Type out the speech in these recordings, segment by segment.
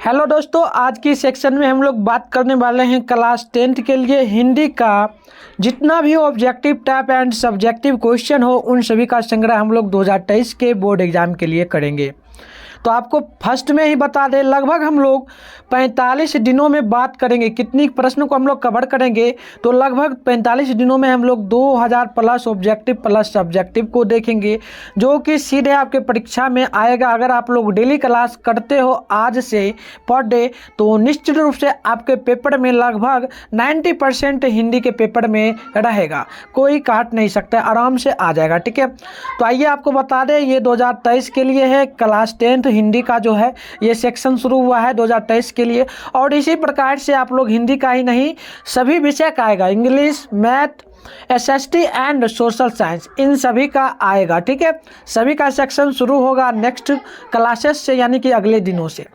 Hello दोस्तों, आज की सेक्शन में हम लोग बात करने वाले हैं क्लास 10th के लिए हिंदी का जितना भी objective type and subjective question हो उन सभी का संग्रह हम लोग 2023 के बोर्ड एग्जाम के लिए करेंगे। तो आपको फर्स्ट में ही बता दें, लगभग हम लोग 45 दिनों में बात करेंगे। कितनी प्रश्न को हम लोग कवर करेंगे तो लगभग 45 दिनों में हम लोग 2000 प्लस ऑब्जेक्टिव प्लस सब्जेक्टिव को देखेंगे, जो कि सीधे आपके परीक्षा में आएगा। अगर आप लोग डेली क्लास करते हो आज से पर डे तो निश्चित रूप से आपके पेपर में लगभग 90% हिंदी के पेपर में रहेगा, कोई काट नहीं सकता, आराम से आ जाएगा। ठीक है, तो आइए आपको बता दें, ये 2023 के लिए है। क्लास 10th हिंदी का जो है ये सेक्शन शुरू हुआ है 2023 के लिए, और इसी प्रकार से आप लोग हिंदी का ही नहीं सभी विषय का आएगा, English, math, SST and social science, इन सभी का आएगा। ठीक है, सभी का सेक्शन शुरू होगा नेक्स्ट क्लासेस से, यानी कि अगले दिनों से।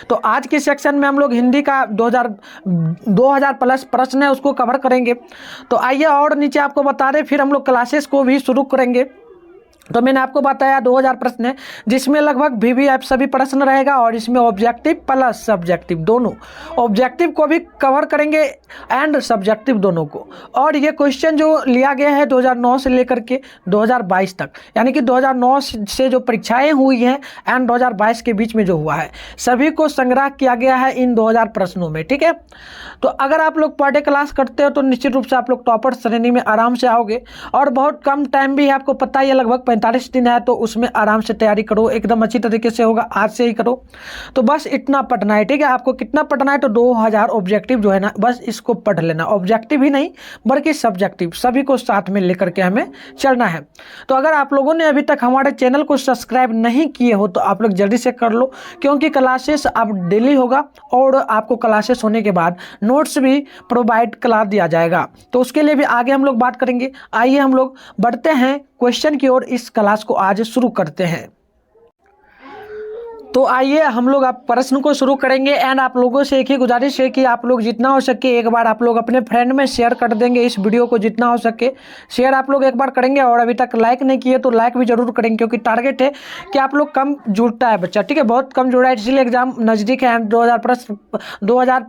तो आज के सेक्शन में हम लोग हिंदी का 2000 प्लस प्रश्न है उसको कवर करेंगे। तो आइए और नीचे आपको बता दें, फिर हम लोग क्लासेस को भी शुरू करेंगे। तो मैंने आपको बताया 2000 प्रश्न है, जिसमें लगभग वीवीआईपी सभी प्रश्न रहेगा, और इसमें ऑब्जेक्टिव प्लस सब्जेक्टिव दोनों, ऑब्जेक्टिव को भी कवर करेंगे एंड सब्जेक्टिव दोनों को। और ये क्वेश्चन जो लिया गया है 2009 से लेकर के 2022 तक, यानी कि 2009 से जो परीक्षाएं हुई हैं एंड 2022 के बीच में जो हुआ है, सभी को संग्रह किया गया है इन 2000 प्रश्नों में। ठीक है, तो अगर आप लोग पर डे क्लास करते हो तो निश्चित रूप से आप लोग टॉपर श्रेणी में आराम से आओगे, और बहुत कम टाइम भी है, आपको पता ही है, लगभग 45 दिन है, तो उसमें आराम से तैयारी करो, एकदम अच्छी तरीके से होगा, आज से ही करो। तो बस इतना पढ़ना है। ठीक है, आपको कितना पढ़ना है तो 2000 ऑब्जेक्टिव जो है ना, बस इसको पढ़ लेना। ऑब्जेक्टिव ही नहीं बल्कि सब्जेक्टिव सभी को साथ में लेकर के हमें चलना है। तो अगर आप लोगों ने अभी तक हमारे चैनल को सब्सक्राइब नहीं किए हो तो आप लोग जल्दी से कर लो, क्योंकि क्लासेस अब डेली होगा, और आपको क्लासेस होने के बाद नोट्स भी प्रोवाइड करा दिया जाएगा। तो उसके लिए भी आगे हम लोग बात करेंगे। आइए हम लोग बढ़ते हैं क्वेश्चन की ओर, इस क्लास को आज शुरू करते हैं। तो आइए हम लोग आप प्रश्न को शुरू करेंगे। एंड आप लोगों से एक ही गुजारिश है कि आप लोग जितना हो सके एक बार आप लोग अपने फ्रेंड में शेयर कर देंगे इस वीडियो को, जितना हो सके शेयर आप लोग एक बार करेंगे। और अभी तक लाइक नहीं किए तो लाइक भी जरूर करेंगे, क्योंकि टारगेट है कि आप लोग कम जुड़ता है बच्चा। ठीक है, बहुत कम जुड़ा है, इसलिए एग्जाम नज़दीक है, 2000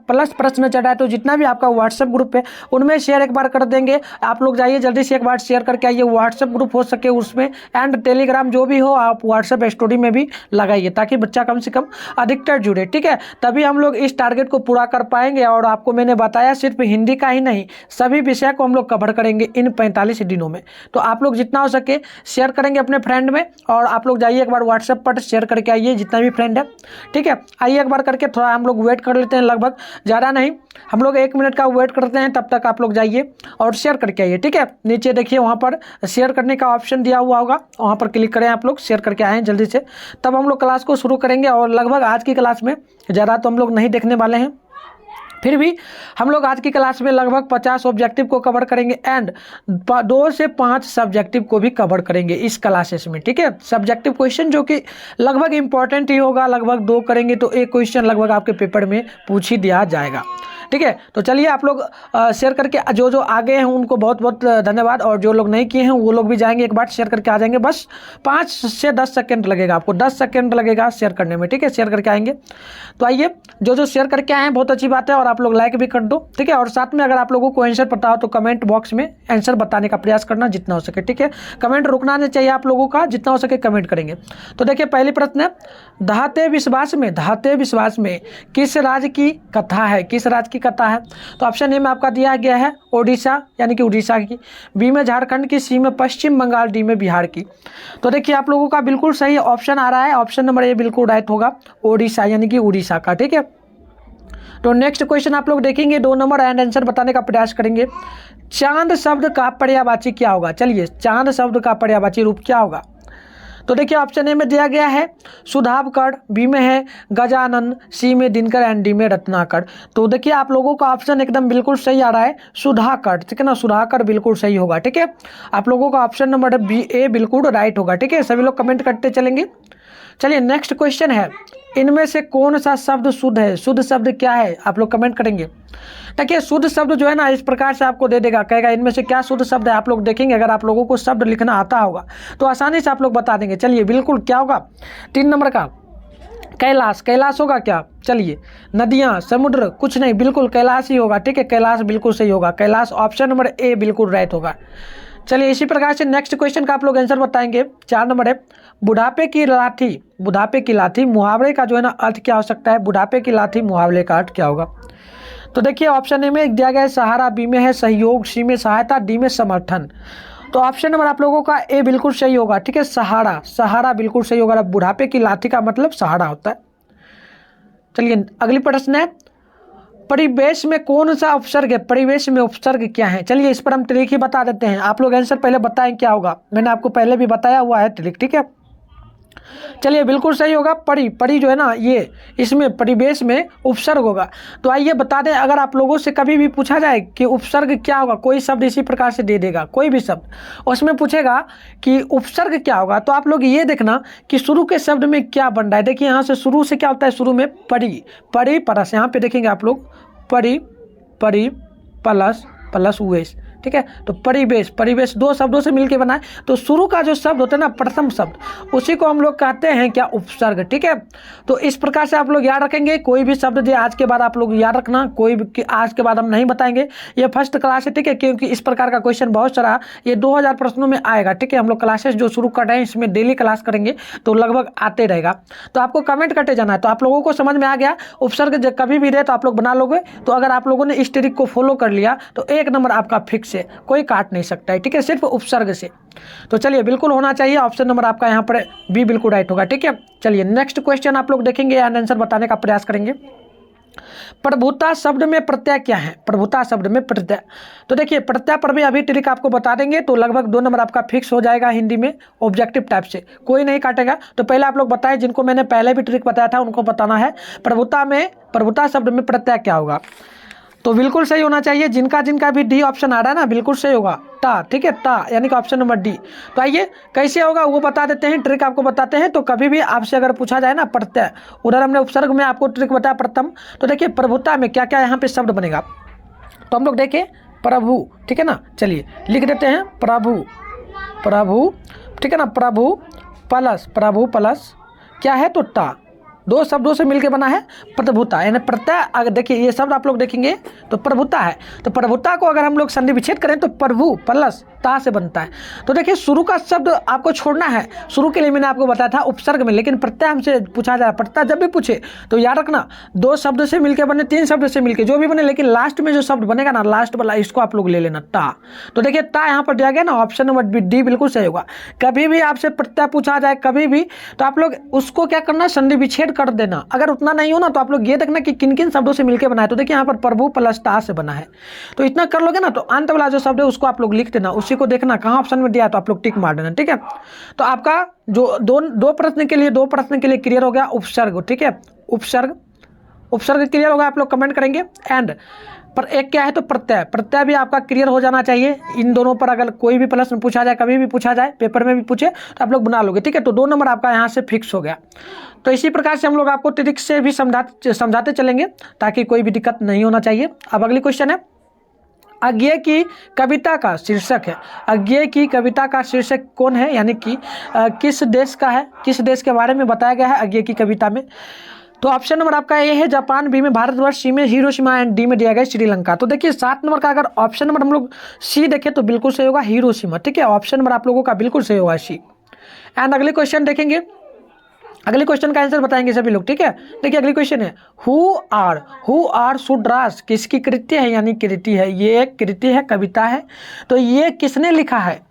प्लस प्रश्न चल रहा है। तो जितना भी आपका व्हाट्सएप ग्रुप है उनमें शेयर एक बार कर देंगे। आप लोग जाइए जल्दी से एक बार शेयर करके आइए, व्हाट्सएप ग्रुप हो सके उसमें, एंड टेलीग्राम जो भी हो आप व्हाट्सएप स्टोरी में भी लगाइए, ताकि बच्चा कम से कम अधिकतर जुड़े। ठीक है, तभी हम लोग इस टारगेट को पूरा कर पाएंगे। और आपको मैंने बताया सिर्फ हिंदी का ही नहीं सभी विषय को हम लोग कवर करेंगे इन 45 दिनों में। तो आप लोग जितना हो सके शेयर करेंगे अपने फ्रेंड में, और आप लोग जाइए एक बार व्हाट्सएप पर शेयर करके आइए जितना भी फ्रेंड है। ठीक है, आइए एक बार करके थोड़ा हम लोग वेट कर लेते हैं, लगभग ज़्यादा नहीं, हम लोग 1 मिनट का वेट करते हैं, तब तक आप लोग जाइए और शेयर करके आइए। ठीक है, नीचे देखिए वहाँ पर शेयर करने का ऑप्शन दिया हुआ होगा, वहाँ पर क्लिक करें, आप लोग शेयर करके आएँ जल्दी से, तब हम लोग क्लास को शुरू करेंगे। और लगभग आज की क्लास में ज़्यादा तो हम लोग नहीं देखने वाले हैं, फिर भी हम लोग आज की क्लास में लगभग 50 ऑब्जेक्टिव को कवर करेंगे एंड 2 से 5 सब्जेक्टिव को भी कवर करेंगे इस क्लासेस में। ठीक है, सब्जेक्टिव क्वेश्चन जो कि लगभग इंपॉर्टेंट ही होगा, लगभग 2 करेंगे तो एक क्वेश्चन लगभग आपके पेपर में पूछ ही दिया जाएगा। ठीक है, तो चलिए आप लोग शेयर करके, जो आगे हैं उनको बहुत बहुत धन्यवाद, और जो लोग नहीं किए हैं वो लोग भी जाएंगे एक बार शेयर करके आ जाएंगे। बस 5 से 10 सेकंड लगेगा, आपको 10 सेकंड लगेगा शेयर करने में। ठीक है, शेयर करके आएंगे। तो आइए, जो शेयर करके आए हैं बहुत अच्छी बात है, और आप लोग लाइक भी कर दो। ठीक है, और साथ में अगर आप लोगों को आंसर पता हो तो कमेंट बॉक्स में आंसर बताने का प्रयास करना जितना हो सके। ठीक है, कमेंट रुकना नहीं चाहिए आप लोगों का, जितना हो सके कमेंट करेंगे। तो देखिए पहली प्रश्न है, धाते विश्वास में किस राज्य की कथा है, किस राज्य की कथा है? तो ऑप्शन ए में आपका दिया गया है ओडिशा, यानी कि उड़ीसा की, बी में झारखंड की, सी में पश्चिम बंगाल, डी में बिहार की। तो देखिए आप लोगों का बिल्कुल सही ऑप्शन आ रहा है, ऑप्शन नंबर ए बिल्कुल राइट होगा, ओडिशा यानी कि उड़ीसा का। ठीक है, तो नेक्स्ट क्वेश्चन आप लोग देखेंगे 2 नंबर एंड आंसर बताने का प्रयास करेंगे। चांद शब्द का पर्यायवाची क्या होगा? चलिए, चांद शब्द का पर्यायवाची रूप क्या होगा? तो देखिए ऑप्शन ए में दिया गया है सुधाकर, बी में है गजानन, सी में दिनकर एंड डी में रत्नाकर। तो देखिए आप लोगों का ऑप्शन एकदम बिल्कुल सही आ रहा है, सुधाकर। ठीक है ना, सुधाकर बिल्कुल सही होगा। ठीक है, आप लोगों का ऑप्शन नंबर बी ए बिल्कुल राइट होगा। ठीक है, सभी लोग कमेंट करते चलेंगे। चलिए नेक्स्ट क्वेश्चन है, इनमें से कौन सा शब्द शुद्ध है? शुद्ध शब्द क्या है? आप लोग कमेंट करेंगे। देखिए शुद्ध शब्द जो है ना इस प्रकार से आपको दे देगा, कहेगा इनमें से क्या शुद्ध शब्द है। आप लोग देखेंगे, अगर आप लोगों को शब्द लिखना आता होगा तो आसानी से आप लोग बता देंगे। चलिए बिल्कुल क्या होगा, 3 नंबर का कैलाश, कैलाश होगा क्या? चलिए, नदियाँ, समुद्र, कुछ नहीं, बिल्कुल कैलाश ही होगा। ठीक है, कैलाश बिल्कुल सही होगा। कैलाश ऑप्शन नंबर ए बिल्कुल राइट होगा। चलिए, इसी प्रकार से नेक्स्ट क्वेश्चन का आप लोग आंसर बताएंगे। 4 नंबर है, बुढ़ापे की लाठी, बुढ़ापे की लाठी मुहावरे का जो है ना अर्थ क्या हो सकता है? बुढ़ापे की लाठी मुहावरे का अर्थ क्या होगा? तो देखिए, ऑप्शन ए में दिया गया है सहारा, बी में है सहयोग, सी में सहायता, डी में समर्थन। तो ऑप्शन नंबर आप लोगों का ए बिल्कुल सही होगा। ठीक है, सहारा, सहारा बिल्कुल सही होगा। बुढ़ापे की लाठी का मतलब सहारा होता है। चलिए, अगली प्रश्न है, परिवेश में कौन सा उपसर्ग है? परिवेश में उपसर्ग क्या है? चलिए, इस पर हम ट्रिक ही बता देते हैं। आप लोग आंसर पहले बताएं क्या होगा। मैंने आपको पहले भी बताया हुआ है ट्रिक। ठीक है, चलिए, बिल्कुल सही होगा। परि, परि जो है ना, ये इसमें परिवेश में उपसर्ग होगा। तो आइए बता दें, अगर आप लोगों से कभी भी पूछा जाए कि उपसर्ग क्या होगा, कोई शब्द इसी प्रकार से दे देगा, कोई भी शब्द, उसमें पूछेगा कि उपसर्ग क्या होगा, तो आप लोग ये देखना कि शुरू के शब्द में क्या बन रहा है। देखिए, यहाँ से शुरू से क्या होता है? शुरू में परि, परि परस, यहाँ पे देखेंगे आप लोग, परि, परि प्लस प्लस वेश। ठीक है, तो परिवेश, परिवेश दो शब्दों से मिलकर बना है। तो शुरू का जो शब्द होता है ना, प्रथम शब्द, उसी को हम लोग कहते हैं क्या? उपसर्ग। ठीक है, तो इस प्रकार से आप लोग याद रखेंगे। कोई भी शब्द जो आज के बाद आप लोग याद रखना, कोई भी आज के बाद हम नहीं बताएंगे। ये फर्स्ट क्लास है। ठीक है, क्योंकि इस प्रकार का क्वेश्चन बहुत सारा ये 2000 प्रश्नों में आएगा। ठीक है, हम लोग क्लासेस जो शुरू कर रहे हैं, इसमें डेली क्लास करेंगे तो लगभग आते रहेगा। तो आपको कमेंट करते जाना है। तो आप लोगों को समझ में आ गया, उपसर्ग जब कभी भी रहे तो आप लोग बना लोगे। तो अगर आप लोगों ने इस ट्रिक को फॉलो कर लिया तो 1 नंबर आपका फिक्स है, कोई काट नहीं सकता है। ठीक है, सिर्फ उपसर्ग से। तो चलिए, बिल्कुल होना चाहिए। ऑप्शन नंबर आपका यहाँ पर बी बिल्कुल राइट होगा। ठीक है, चलिए नेक्स्ट क्वेश्चन आप लोग देखेंगे एंड आंसर बताने का प्रयास करेंगे। प्रभुता शब्द में प्रत्यय क्या है? प्रभुता शब्द में प्रत्यय, तो देखिए, प्रत्यय पर भी अभी ट्रिक आपको बता देंगे। तो लगभग 2 नंबर आपका फिक्स हो जाएगा हिंदी में, ऑब्जेक्टिव टाइप से, कोई नहीं काटेगा। तो पहले आप लोग बताएं, जिनको मैंने पहले भी ट्रिक बताया था उनको बताना है प्रभुता में, प्रभुता शब्द में प्रत्यय क्या होगा। तो बिल्कुल सही होना चाहिए। जिनका जिनका भी डी ऑप्शन आ रहा है ना, बिल्कुल सही होगा, टा। ठीक है, टा यानी कि ऑप्शन नंबर डी। तो आइए कैसे होगा वो बता देते हैं, ट्रिक आपको बताते हैं। तो कभी भी आपसे अगर पूछा जाए ना प्रत्यय, उधर हमने उपसर्ग में आपको ट्रिक बताया प्रथम। तो देखिए, प्रभुता में क्या क्या यहाँ पे शब्द बनेगा। तो हम लोग देखें, प्रभु, ठीक है ना, चलिए लिख देते हैं प्रभु, प्रभु, ठीक है ना, प्रभु प्लस, प्रभु प्लस क्या है? तो टा, 2 शब्दों से मिलकर बना है प्रभुता, यानी प्रत्यय। अगर देखिए, ये शब्द आप लोग देखेंगे तो प्रभुता है। तो प्रभुता को अगर हम लोग संधि विच्छेद करें तो प्रभु प्लस ता से बनता है। तो देखिए, शुरू का शब्द आपको छोड़ना है। शुरू के लिए मैंने आपको बताया था उपसर्ग में, लेकिन प्रत्यय हमसे पूछा जाए, प्रत्यय जब भी पूछे तो याद रखना 2 शब्द से मिलकर बने, 3 शब्द से मिलकर, जो भी बने, लेकिन लास्ट में जो शब्द बनेगा ना, लास्ट वाला, इसको आप लोग ले लेना, ता। तो देखिए, ता यहाँ पर दिया गया ना, ऑप्शन नंबर डी बिल्कुल सही होगा। कभी भी आपसे प्रत्यय पूछा जाए कभी भी, तो आप लोग उसको क्या करना, संधि विच्छेद कर देना। अगर उतना नहीं हो ना, तो आप लोग ये देखना कि किन किन शब्दों से मिलकर बना है। तो देखिए, यहाँ पर प्रभु प्लस ता से बना है। तो इतना कर लोगे ना, तो अंत वाला जो शब्द है उसको आप लोग लिख देना, उसी को देखना कहाँ ऑप्शन में दिया है, तो आप लोग टिक मार देना। ठीक है, तो आपका जो दो प्रश्न के लिए क्लियर हो गया उपसर्ग। ठीक है, उपसर्ग, उपसर्ग क्लियर होगा, आप लोग कमेंट करेंगे। एंड पर एक क्या है? तो प्रत्यय, प्रत्यय भी आपका क्लियर हो जाना चाहिए। इन दोनों पर अगर कोई भी प्रश्न पूछा जाए, कभी भी पूछा जाए, पेपर में भी पूछे, तो आप लोग बना लोगे। ठीक है, तो 2 नंबर आपका यहाँ से फिक्स हो गया। तो इसी प्रकार से हम लोग आपको ट्रिक से भी समझाते चलेंगे, ताकि कोई भी दिक्कत नहीं होना चाहिए। अब अगली क्वेश्चन है, अज्ञेय की कविता का शीर्षक है। अज्ञेय की कविता का शीर्षक कौन है, यानी कि किस देश का है, किस देश के बारे में बताया गया है अज्ञेय की कविता में। तो ऑप्शन नंबर आपका ए है जापान, बी में भारतवर्ष, सी में हिरोशिमा एंड डी में दिया गया श्रीलंका। तो देखिए, 7 नंबर का अगर ऑप्शन नंबर हम लोग सी देखें तो बिल्कुल सही होगा, हिरोशिमा। ठीक है, ऑप्शन नंबर आप लोगों का बिल्कुल सही होगा, सी। एंड अगले क्वेश्चन देखेंगे, अगले क्वेश्चन का आंसर बताएंगे सभी लोग। ठीक है, देखिए अगली क्वेश्चन है, हु आर शुड्रास किसकी कृति है, यानी कृति है, ये एक कृति है, कविता है। तो ये किसने लिखा है?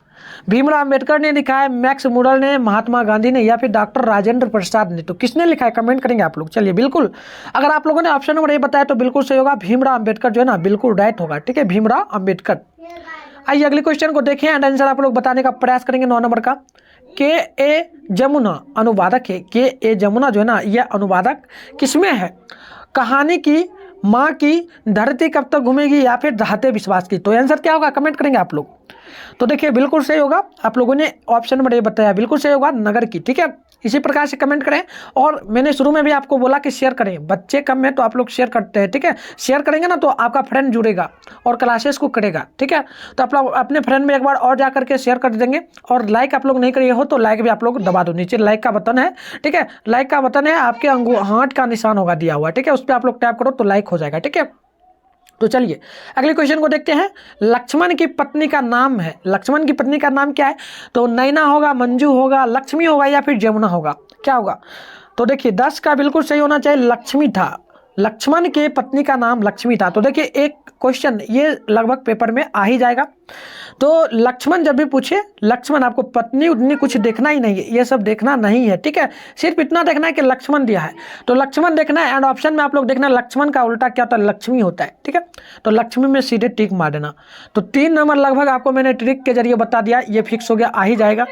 भीमराव अंबेडकर ने लिखा है, मैक्स मुरल ने, महात्मा गांधी ने, या फिर डॉक्टर राजेंद्र प्रसाद ने। तो किसने लिखा है, कमेंट करेंगे आप लोग। चलिए, बिल्कुल अगर आप लोगों ने ऑप्शन नंबर ए बताया तो बिल्कुल सही होगा, भीमराव अंबेडकर जो है ना, बिल्कुल राइट होगा। ठीक है, भीमराव अंबेडकर। आइए अगले क्वेश्चन को देखें एंड आंसर आप लोग बताने का प्रयास करेंगे। 9 नंबर का, के ए जमुना अनुवादक है। के ए जमुना जो है ना, यह अनुवादक किसमें है? कहानी की, माँ की, धरती कब तक घूमेगी, या फिर रहते विश्वास की। तो आंसर क्या होगा, कमेंट करेंगे आप लोग। तो देखिए, बिल्कुल सही होगा, आप लोगों ने ऑप्शन नंबर ए बताया, बिल्कुल सही होगा, नगर की। ठीक है, इसी प्रकार से कमेंट करें। और मैंने शुरू में भी आपको बोला कि शेयर करें, बच्चे कम है तो आप लोग शेयर करते हैं, ठीक है। शेयर करेंगे ना तो आपका फ्रेंड जुड़ेगा और क्लासेस को करेगा, ठीक है। तो आप लोग अपने फ्रेंड में एक बार और जा करके शेयर कर देंगे। और लाइक आप लोग नहीं करिए हो तो लाइक भी आप लोग दबा दो, नीचे लाइक का बटन है, ठीक है। लाइक का बटन है, आपके हाथ का निशान होगा दिया हुआ, ठीक है, उस पर आप लोग टैप करो तो लाइक हो जाएगा, ठीक है। तो चलिए अगले क्वेश्चन को देखते हैं। लक्ष्मण की पत्नी का नाम है, लक्ष्मण की पत्नी का नाम क्या है? तो नैना होगा, मंजू होगा, लक्ष्मी होगा या फिर जमुना होगा, क्या होगा? तो देखिए 10 का बिल्कुल सही होना चाहिए, लक्ष्मी था। लक्ष्मण के पत्नी का नाम लक्ष्मी था। तो देखिए एक क्वेश्चन ये लगभग पेपर में आ ही जाएगा। तो लक्ष्मण जब भी पूछे, लक्ष्मण आपको पत्नी उतनी कुछ देखना ही नहीं है, ये सब देखना नहीं है, ठीक है। सिर्फ इतना देखना है कि लक्ष्मण दिया है तो लक्ष्मण देखना है। एंड ऑप्शन में आप लोग देखना लक्ष्मण का उल्टा क्या होता है, लक्ष्मी होता है, ठीक है। तो लक्ष्मी में सीधे टिक मार देना। तो 3 नंबर लगभग आपको मैंने ट्रिक के जरिए बता दिया, ये फिक्स हो गया, आ ही जाएगा।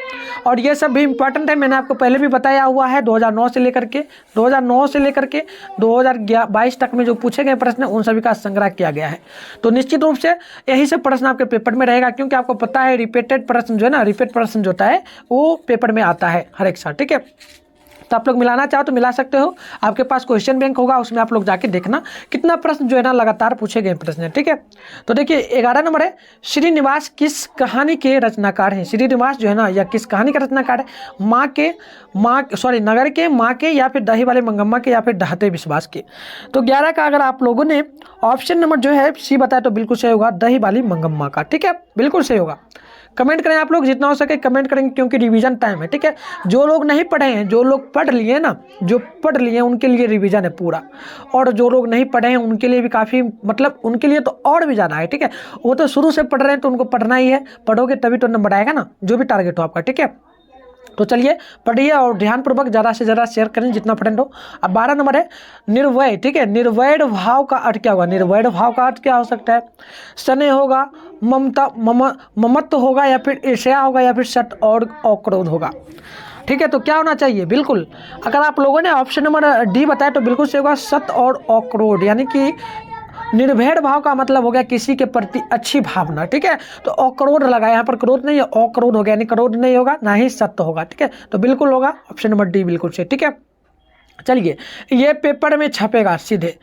और ये सब भी इंपॉर्टेंट है, मैंने आपको पहले भी बताया हुआ है। 2009 से लेकर के 2022 तक में जो पूछे गए प्रश्न उन सभी का संग्रह किया गया है। तो निश्चित रूप से यही सब प्रश्न आपके पेपर में रहेगा, क्योंकि आपको पता है रिपीटेड प्रश्न जो है ना, रिपीट प्रश्न जो होता है वो पेपर में आता है हर एक साल, ठीक है। तो आप लोग मिलाना चाहो तो मिला सकते हो, आपके पास क्वेश्चन बैंक होगा, उसमें आप लोग जाके देखना कितना प्रश्न जो है ना लगातार पूछे गए प्रश्न है, ठीक है। तो देखिए 11 नंबर है, श्रीनिवास किस कहानी के रचनाकार हैं? श्रीनिवास जो है ना, या किस कहानी का रचनाकार है? नगर के, माँ के, या फिर दही वाले मंगम्मा के, या फिर डहते विश्वास के। तो 11 का अगर आप लोगों ने ऑप्शन नंबर जो है सी बताया तो बिल्कुल सही होगा, दही वाली मंगम्मा का, ठीक है, बिल्कुल सही होगा। कमेंट करें आप लोग, जितना हो सके कमेंट करेंगे, क्योंकि रिवीजन टाइम है, ठीक है। जो लोग नहीं पढ़े हैं, जो लोग पढ़ लिए ना, जो पढ़ लिए उनके लिए रिवीजन है पूरा, और जो लोग नहीं पढ़े हैं उनके लिए भी काफ़ी, मतलब उनके लिए तो और भी ज़्यादा है, ठीक है। वो तो शुरू से पढ़ रहे हैं तो उनको पढ़ना ही है, पढ़ोगे तभी तो नंबर आएगा ना, जो भी टारगेट हो आपका, ठीक है। तो चलिए पढ़िए और ध्यानपूर्वक ज़्यादा से ज़्यादा शेयर करें जितना फ्रेंड हो। अब 12 नंबर है, निर्वय, ठीक है। निर्वैर भाव का अर्थ क्या होगा? निर्वैर भाव का अर्थ क्या हो सकता है? स्नेह होगा, ममता, ममत्व होगा, या फिर ईर्ष्या होगा, या फिर सत और क्रोध होगा, ठीक है। तो क्या होना चाहिए? बिल्कुल अगर आप लोगों ने ऑप्शन नंबर डी बताया तो बिल्कुल सही होगा, सत और अक्रोध, यानी कि निर्भय भाव का मतलब हो गया किसी के प्रति अच्छी भावना, ठीक है। तो अक्रोध लगा, यहाँ पर क्रोध नहीं है, अक्रोध हो गया, यानी क्रोध नहीं होगा, ना ही सत्य होगा, ठीक है। तो बिल्कुल होगा ऑप्शन नंबर डी, बिल्कुल से, ठीक है। चलिए ये पेपर में छपेगा सीधे।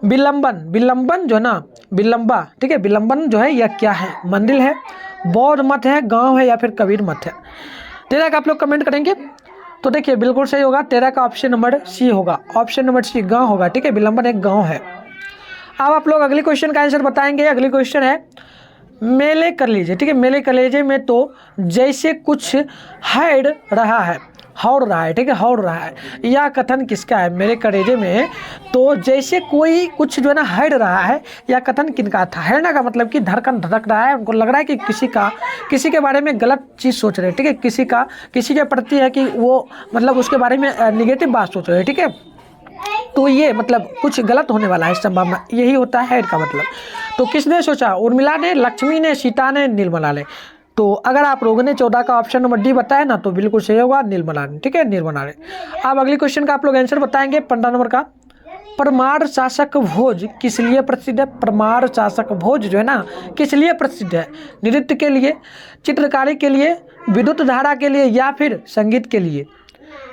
विलंबन, विलंबन जो ना, विलंबा, ठीक है। विलंबन जो है यह क्या है? मंदिर है, बौद्ध मत है, गाँव है, या फिर कबीर मत है? 13 का आप लोग कमेंट करेंगे तो देखिए बिल्कुल सही होगा, 13 का ऑप्शन नंबर सी होगा, ऑप्शन नंबर सी गाँव होगा, ठीक है। विलंबन एक गाँव है। अब आप लोग अगले क्वेश्चन का आंसर बताएंगे। अगली क्वेश्चन है, मेले कर लीजिए, ठीक है। मेले कर लीजिए में तो जैसे कुछ हैड रहा है, हौड़ रहा है, ठीक है, हौड़ रहा है, यह कथन किसका है? मेरे कलेजे में तो जैसे कोई कुछ जो है ना हैड रहा है, यह कथन किनका था? हैडना का मतलब कि धड़कन धड़क रहा है, उनको लग रहा है कि किसी के बारे में गलत चीज़ सोच रहे हैं, ठीक है। किसी के प्रति है कि वो मतलब उसके बारे में निगेटिव बात सोच रहे हैं, ठीक है। तो ये मतलब कुछ गलत होने वाला है, संभावना यही होता है हेड का मतलब। तो किसने सोचा? उर्मिला ने, लक्ष्मी ने, सीता ने, निर्मला ने। तो अगर आप लोगों ने 14 का ऑप्शन नंबर डी बताया ना तो बिल्कुल सही होगा, निर्मला ने, ठीक है, निर्मला ने। अब अगली क्वेश्चन का आप लोग आंसर बताएंगे 15 नंबर का। परमार शासक भोज किस लिए प्रसिद्ध है? परमार शासक भोज जो है ना किस लिए प्रसिद्ध है? नृत्य के लिए, चित्रकारी के लिए, विद्युत धारा के लिए, या फिर संगीत के लिए?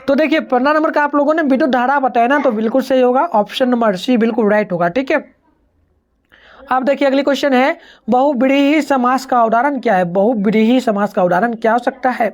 तो देखिए 15 नंबर का आप लोगों ने विद्युत धारा बताया ना तो बिल्कुल सही होगा, ऑप्शन नंबर सी बिल्कुल राइट होगा, ठीक है। अब देखिए अगली क्वेश्चन है, बहुव्रीहि समास का उदाहरण क्या है? बहुव्रीहि समास का उदाहरण क्या हो सकता है?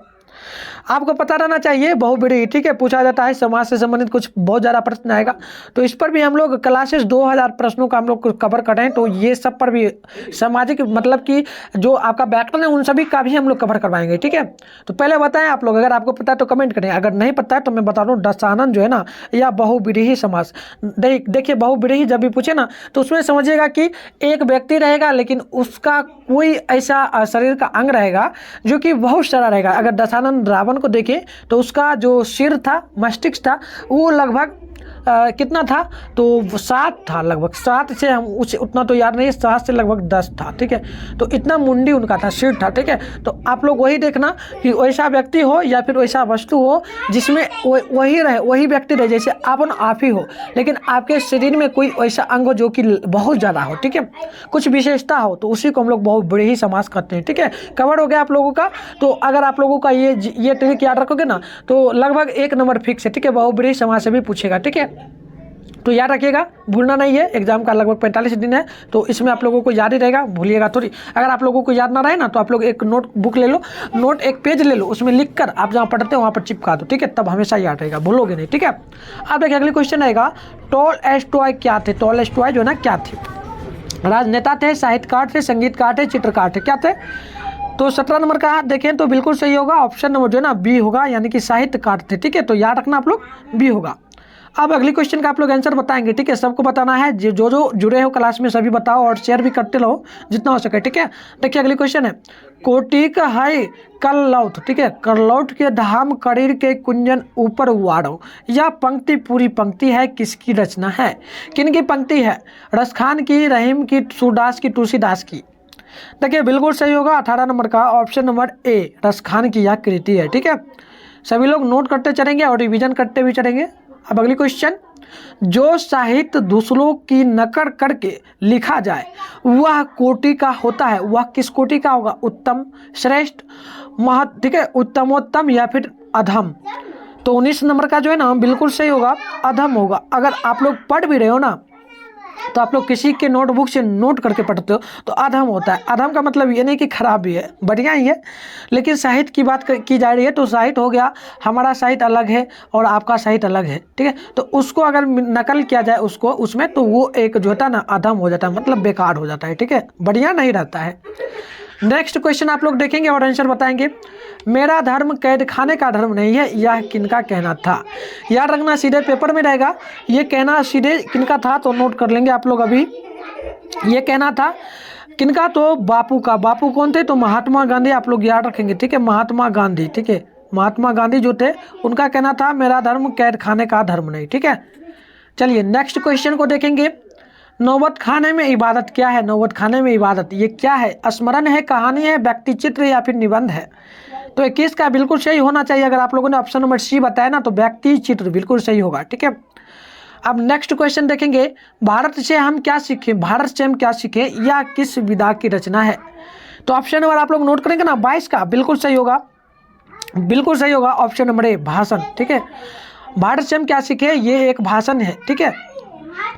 आपको पता रहना चाहिए बहुव्रीहि, ठीक है, पूछा जाता है समाज से संबंधित कुछ बहुत ज़्यादा प्रश्न आएगा। तो इस पर भी हम लोग क्लासेस 2000 प्रश्नों का हम लोग कवर कर रहे हैं। तो ये सब पर भी सामाजिक मतलब कि जो आपका व्याकरण है उन सभी का भी हम लोग कवर करवाएंगे, ठीक है। तो पहले बताएं आप लोग, अगर आपको पता है तो कमेंट करें, अगर नहीं पता है तो मैं बता दूँ दशानन जो है ना या बहुव्रीहि समास। देखिए बहुव्रीहि जब भी पूछे ना तो उसमें समझिएगा कि एक व्यक्ति रहेगा लेकिन उसका कोई ऐसा शरीर का अंग रहेगा जो कि बहुत सारा रहेगा। अगर दशानन रावण को देखें तो उसका जो सिर था, मस्तिष्क था, वो लगभग कितना था, तो 7 था लगभग, 7 से हम उतना तो याद नहीं है, 7 से लगभग 10 था, ठीक है। तो इतना मुंडी उनका था, सिर था, ठीक है। तो आप लोग वही देखना कि वैसा व्यक्ति हो या फिर वैसा वस्तु हो जिसमें वही रहे, वही व्यक्ति रहे जैसे आप ही हो, लेकिन आपके शरीर में कोई ऐसा अंग हो जो कि बहुत ज़्यादा हो, ठीक है, कुछ विशेषता हो, तो उसी को हम लोग बहुब्रीहि समास करते हैं, ठीक है। कवर हो गया आप लोगों का। तो अगर आप लोगों का ये ट्रिक याद रखोगे ना तो लगभग 1 नंबर फिक्स है, ठीक है। बहुब्रीहि समास से भी पूछेगा, ठीक है। तो याद रखिएगा, भूलना नहीं है। एग्जाम का लगभग 45 दिन है, तो इसमें आप लोगों को याद ही रहेगा, भूलिएगा थोड़ी। अगर आप लोगों को याद ना रहे ना तो आप लोग एक नोट बुक ले लो, नोट एक पेज ले लो, उसमें लिख कर आप जहाँ पढ़ते हो वहाँ पर चिपका दो, ठीक है, तब हमेशा याद रहेगा, भूलोगे नहीं, ठीक है। अब देखिए अगली क्वेश्चन आएगा, टॉलस्टॉय क्या थे? टॉलस्टॉय जो है ना क्या थे? राजनेता थे, साहित्यकार थे, संगीतकार थे, चित्रकार थे, क्या थे? तो 17 नंबर का देखें तो बिल्कुल सही होगा, ऑप्शन नंबर जो है ना बी होगा, यानी कि साहित्यकार थे, ठीक है। तो याद रखना आप लोग बी होगा। अब अगली क्वेश्चन का आप लोग आंसर बताएंगे, ठीक है, सबको बताना है, जो जुड़े हो क्लास में सभी बताओ और शेयर भी करते रहो जितना हो सके, ठीक है। देखिए अगली क्वेश्चन है, कोटिक है कलौथ, ठीक है, करलौठ के धाम करीर के कुंजन ऊपर उवाड़ो, यह पंक्ति पूरी पंक्ति है, किसकी रचना है? किन की पंक्ति है? रसखान की, रहीम की, सूरदास की, तुलसीदास की? देखिए बिल्कुल सही होगा 18 नंबर का, ऑप्शन नंबर ए, रसखान की यह कृति है, ठीक है। सभी लोग नोट करते चलेंगे और रिवीजन करते भी चलेंगे। अब अगली क्वेश्चन, जो साहित्य दूसरों की नकल करके लिखा जाए वह कोटि का होता है, वह किस कोटि का होगा? उत्तम, श्रेष्ठ, महत, ठीक है, उत्तमोत्तम या फिर अधम? तो 19 नंबर का जो है ना बिल्कुल सही होगा, अधम होगा। अगर आप लोग पढ़ भी रहे हो ना तो आप लोग किसी के नोटबुक से नोट करके पढ़ते हो तो अधम होता है। अधम का मतलब ये नहीं कि खराब भी है, बढ़िया ही है, लेकिन साहित्य की बात की जा रही है तो साहित्य हो गया, हमारा साहित्य अलग है और आपका साहित्य अलग है, ठीक है। तो उसको अगर नकल किया जाए उसको उसमें तो वो एक जो होता है ना अधम हो जाता है, मतलब बेकार हो जाता है, ठीक है, बढ़िया नहीं रहता है। नेक्स्ट क्वेश्चन आप लोग देखेंगे और आंसर बताएंगे, मेरा धर्म कैद खाने का धर्म नहीं है, यह किनका कहना था? याद रखना, सीधे पेपर में रहेगा, ये कहना सीधे किनका था तो नोट कर लेंगे आप लोग अभी। ये कहना था किनका? तो बापू का। बापू कौन थे? तो महात्मा गांधी, आप लोग याद रखेंगे, ठीक है, महात्मा गांधी, ठीक है, महात्मा गांधी जो थे उनका कहना था मेरा धर्म कैद खाने का धर्म नहीं, ठीक है। चलिए नेक्स्ट क्वेश्चन को देखेंगे, नौबत खाने में इबादत क्या है? नौबत खाने में इबादत ये क्या है? स्मरण है, कहानी है, व्यक्ति चित्र या फिर निबंध है? तो 21 का बिल्कुल सही होना चाहिए। अगर आप लोगों ने ऑप्शन नंबर सी बताया ना तो व्यक्ति चित्र बिल्कुल सही होगा, ठीक है। अब नेक्स्ट क्वेश्चन देखेंगे, भारत से हम क्या सीखें? भारत से हम क्या सीखें या किस विधा की रचना है? तो ऑप्शन नंबर आप लोग नोट करेंगे ना 22 का बिल्कुल सही होगा, बिल्कुल सही होगा, ऑप्शन नंबर ए, भाषण, ठीक है। भारत से हम क्या सीखें ये एक भाषण है, ठीक है।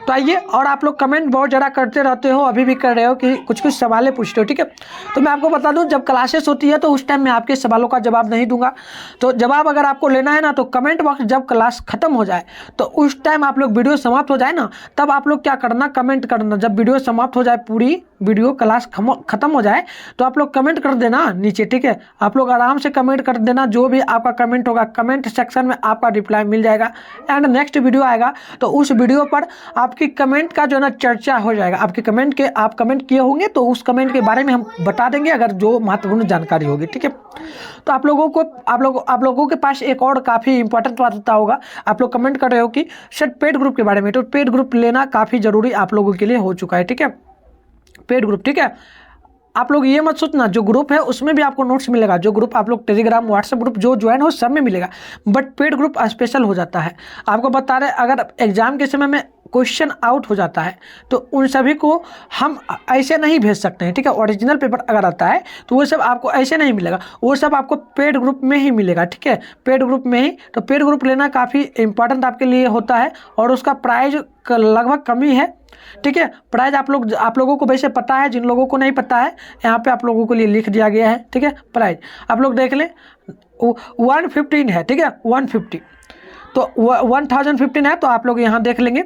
तो आइए, और आप लोग कमेंट बहुत ज़्यादा करते रहते हो, अभी भी कर रहे हो कि कुछ कुछ सवालें पूछते हो, ठीक है। तो मैं आपको बता दूं, जब क्लासेस होती है तो उस टाइम मैं आपके सवालों का जवाब नहीं दूंगा। तो जवाब अगर आपको लेना है ना तो कमेंट बॉक्स जब क्लास खत्म हो जाए तो उस टाइम आप लोग वीडियो समाप्त हो जाए ना तब आप लोग क्या करना, कमेंट करना। जब वीडियो समाप्त हो जाए, पूरी वीडियो क्लास खत्म हो जाए तो आप लोग कमेंट कर देना नीचे, ठीक है। आप लोग आराम से कमेंट कर देना, जो भी आपका कमेंट होगा कमेंट सेक्शन में आपका रिप्लाई मिल जाएगा। एंड नेक्स्ट वीडियो आएगा तो उस वीडियो पर आपकी कमेंट का जो है ना चर्चा हो जाएगा। आपके कमेंट के आप कमेंट किए होंगे तो उस कमेंट के बारे में हम बता देंगे, अगर जो महत्वपूर्ण जानकारी होगी, ठीक है। तो आप लोगों के पास एक और काफ़ी इंपॉर्टेंट बात होता होगा, आप लोग कमेंट कर रहे हो कि सर पेड ग्रुप के बारे में, तो पेड ग्रुप लेना काफ़ी ज़रूरी आप लोगों के लिए हो चुका है, ठीक है, पेड ग्रुप, ठीक है। आप लोग ये मत सोचना जो ग्रुप है उसमें भी आपको नोट्स मिलेगा, जो ग्रुप आप लोग टेलीग्राम व्हाट्सएप ग्रुप जो ज्वाइन हो सब में मिलेगा, बट पेड ग्रुप स्पेशल हो जाता है। आपको बता रहे, अगर एग्जाम के समय में क्वेश्चन आउट हो जाता है तो उन सभी को हम ऐसे नहीं भेज सकते हैं, ठीक है। ओरिजिनल पेपर अगर आता है तो वो सब आपको ऐसे नहीं मिलेगा, वो सब आपको पेड ग्रुप में ही मिलेगा, ठीक है, पेड ग्रुप में ही। तो पेड ग्रुप लेना काफ़ी इंपॉर्टेंट आपके लिए होता है और उसका प्राइस लगभग कम ही है, ठीक है। प्राइस आप लोगों को वैसे पता है, जिन लोगों को नहीं पता है यहाँ पे आप लोगों के लिए लिख दिया गया है, ठीक है। प्राइस आप लोग देख लें, 115 है, ठीक है, 150, तो 1015 है, तो आप लोग यहाँ देख लेंगे।